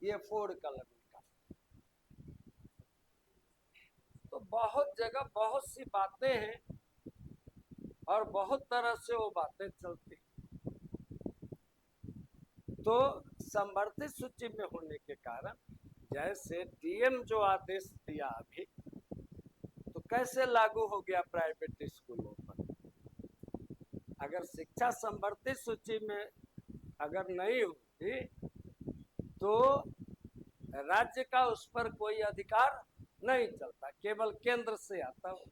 [SPEAKER 1] ये 4 कलर निकालती। तो बहुत जगह बहुत सी बातें हैं और बहुत तरह से वो बातें चलती। तो संवर्धित सूची में होने के कारण, जैसे डीएम जो आदेश दिया अभी, तो कैसे लागू हो गया प्राइवेट स्कूलों पर। अगर शिक्षा संवर्धित सूची में अगर नहीं होती तो राज्य का उस पर कोई अधिकार नहीं चलता, केवल केंद्र से आता हो।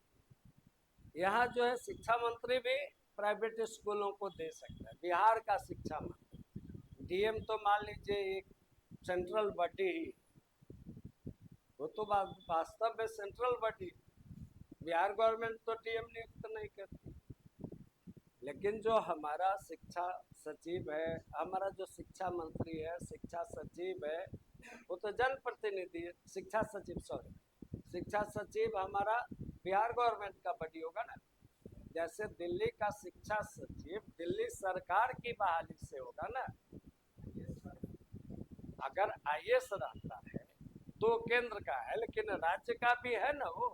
[SPEAKER 1] यहाँ जो है शिक्षा मंत्री भी प्राइवेट स्कूलों को दे सकता है, बिहार का शिक्षा मंत्री। डीएम तो मान लीजिए एक सेंट्रल बॉडी ही, वो तो वास्तव में सेंट्रल बॉडी, बिहार गवर्नमेंट तो डीएम नियुक्त नहीं करती। लेकिन जो हमारा शिक्षा सचिव है, हमारा जो शिक्षा मंत्री है, शिक्षा सचिव है, वो तो जनप्रतिनिधि है। शिक्षा सचिव, सॉरी, शिक्षा सचिव हमारा बिहार गवर्नमेंट का बॉडी होगा ना। जैसे दिल्ली का शिक्षा सचिव दिल्ली सरकार की बहाली से होगा ना। अगर आईएएस रहता है तो केंद्र का है, लेकिन राज्य का भी है ना, वो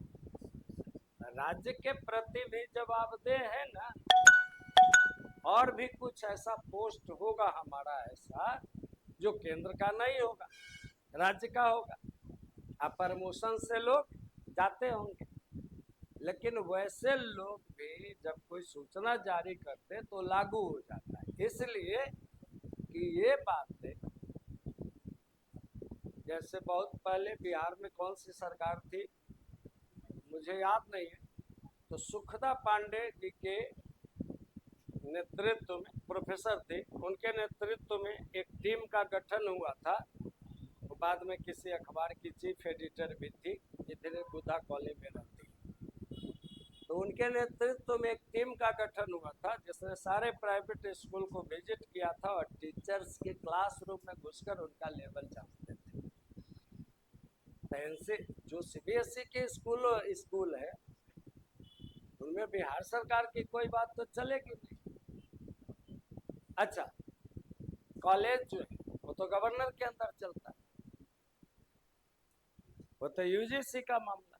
[SPEAKER 1] राज्य के प्रति भी जवाबदेह है ना। और भी कुछ ऐसा पोस्ट होगा हमारा ऐसा जो केंद्र का नहीं होगा, राज्य का होगा। अब प्रमोशन से लोग जाते होंगे, लेकिन वैसे लोग भी जब कोई सूचना जारी करते तो लागू हो जाता है। इसलिए कि ये बातें, जैसे बहुत पहले बिहार में कौन सी सरकार थी मुझे याद नहीं है, तो सुखदा पांडे जी के नेतृत्व में, प्रोफेसर थे, उनके नेतृत्व में एक टीम का गठन हुआ था। वो बाद में किसी अखबार की चीफ एडिटर भी थी, जितने बुधा कॉलेज में रहती। तो उनके नेतृत्व में एक टीम का गठन हुआ था जिसने सारे प्राइवेट स्कूल को विजिट किया था और टीचर्स के क्लासरूम में घुसकर उनका लेवल जांचते थे। जो सीबीएसई के स्कूल है उनमें बिहार सरकार की कोई बात तो चलेगी नहीं। अच्छा, कॉलेज जो है वो तो गवर्नर के अंदर चलता है, वो तो यूजीसी का मामला।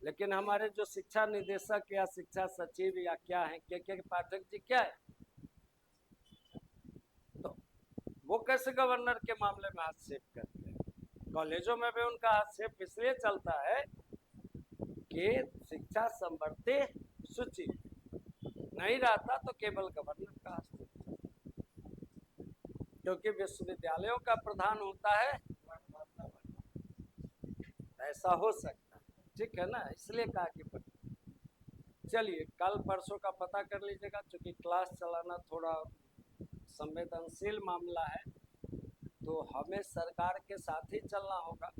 [SPEAKER 1] लेकिन हमारे जो शिक्षा निदेशक या शिक्षा सचिव या क्या है, के पाठक जी क्या है, तो वो कैसे गवर्नर के मामले में हस्तक्षेप करते हैं? कॉलेजों में भी उनका हस्तक्षेप इसलिए चलता है कि शिक्षा संबंधी सूची नहीं रहता तो केवल गवर्नर का हस्तक्षेप, क्योंकि विश्वविद्यालयों का प्रधान होता है, ऐसा हो सकता है, ठीक है ना, इसलिए कहा कि चलिए कल परसों का पता कर लीजिएगा, क्योंकि क्लास चलाना थोड़ा संवेदनशील मामला है, तो हमें सरकार के साथ ही चलना होगा।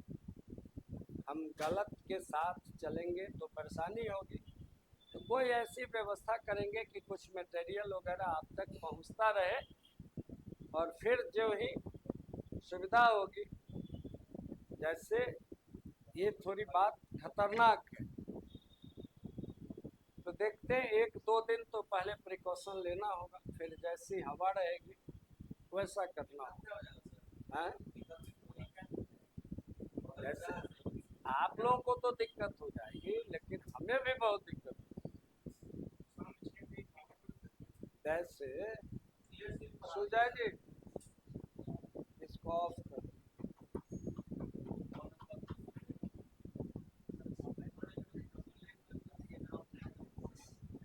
[SPEAKER 1] हम गलत के साथ चलेंगे तो परेशानी होगी, तो कोई ऐसी व्यवस्था करेंगे कि कुछ मटेरियल वगैरह आप तक पहुंचता रहे, और फिर जो ही सुविधा होगी, जैसे ये थोड़ी बात खतरनाक है, तो देखते हैं 1-2 दिन तो पहले प्रिकॉशन लेना होगा, फिर जैसी हवा रहेगी वैसा करना होगा। जैसे आप लोगों को तो दिक्कत हो जाएगी, लेकिन हमें भी बहुत दिक्कत होगी। जैसे सुजय जी, इसको ऑफ कर।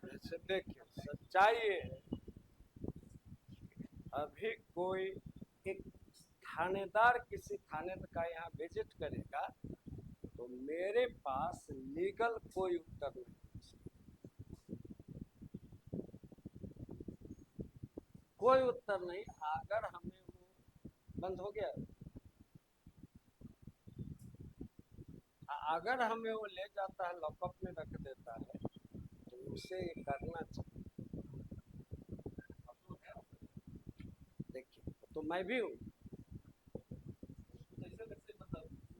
[SPEAKER 1] जैसे देखिए, सच्चाई ये है, अभी कोई एक थानेदार किसी थाने का यहाँ विजिट करेगा तो मेरे पास लीगल कोई उत्तर नहीं, कोई उत्तर नहीं। अगर हमें वो बंद हो गया, अगर हमें वो ले जाता है, लॉकअप में रख देता है, तो उसे करना चाहिए। देखिए, तो मैं भी हूँ,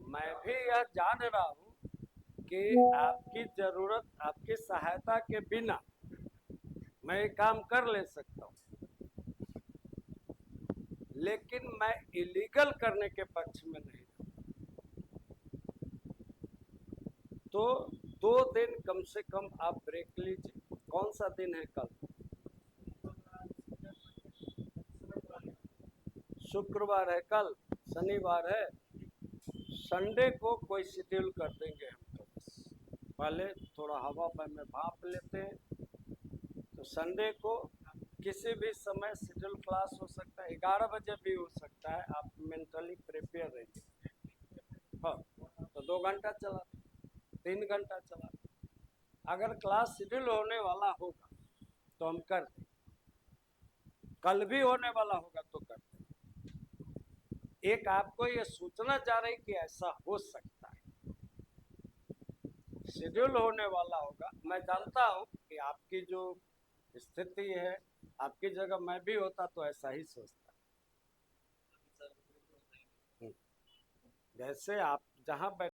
[SPEAKER 1] मैं भी यह जान रहा हूँ कि आपकी जरूरत, आपकी सहायता के बिना मैं ये काम कर ले सकता हूँ, लेकिन मैं इलीगल करने के पक्ष में नहीं। तो 2 दिन कम से कम आप ब्रेक लीजिए। कौन सा दिन है कल? शुक्रवार है कल, शनिवार है, संडे को कोई शेड्यूल कर देंगे हम, तो बस पहले थोड़ा हवा में भाप लेते हैं, तो संडे को किसी भी समय शेड्यूल क्लास हो सकता है, 11 बजे भी हो सकता है, आप मेंटली प्रिपेयर रहिए। हाँ, तो 2 घंटा चला, 3 घंटा चला, अगर क्लास शेड्यूल होने वाला होगा तो हम कर दें, कल भी होने वाला होगा तो कर दें। एक आपको ये सूचना जा रही कि ऐसा हो सकता है, शेड्यूल होने वाला होगा। मैं जानता हूँ कि आपकी जो स्थिति है, आपकी जगह मैं भी होता तो ऐसा ही सोचता। जैसे आप जहाँ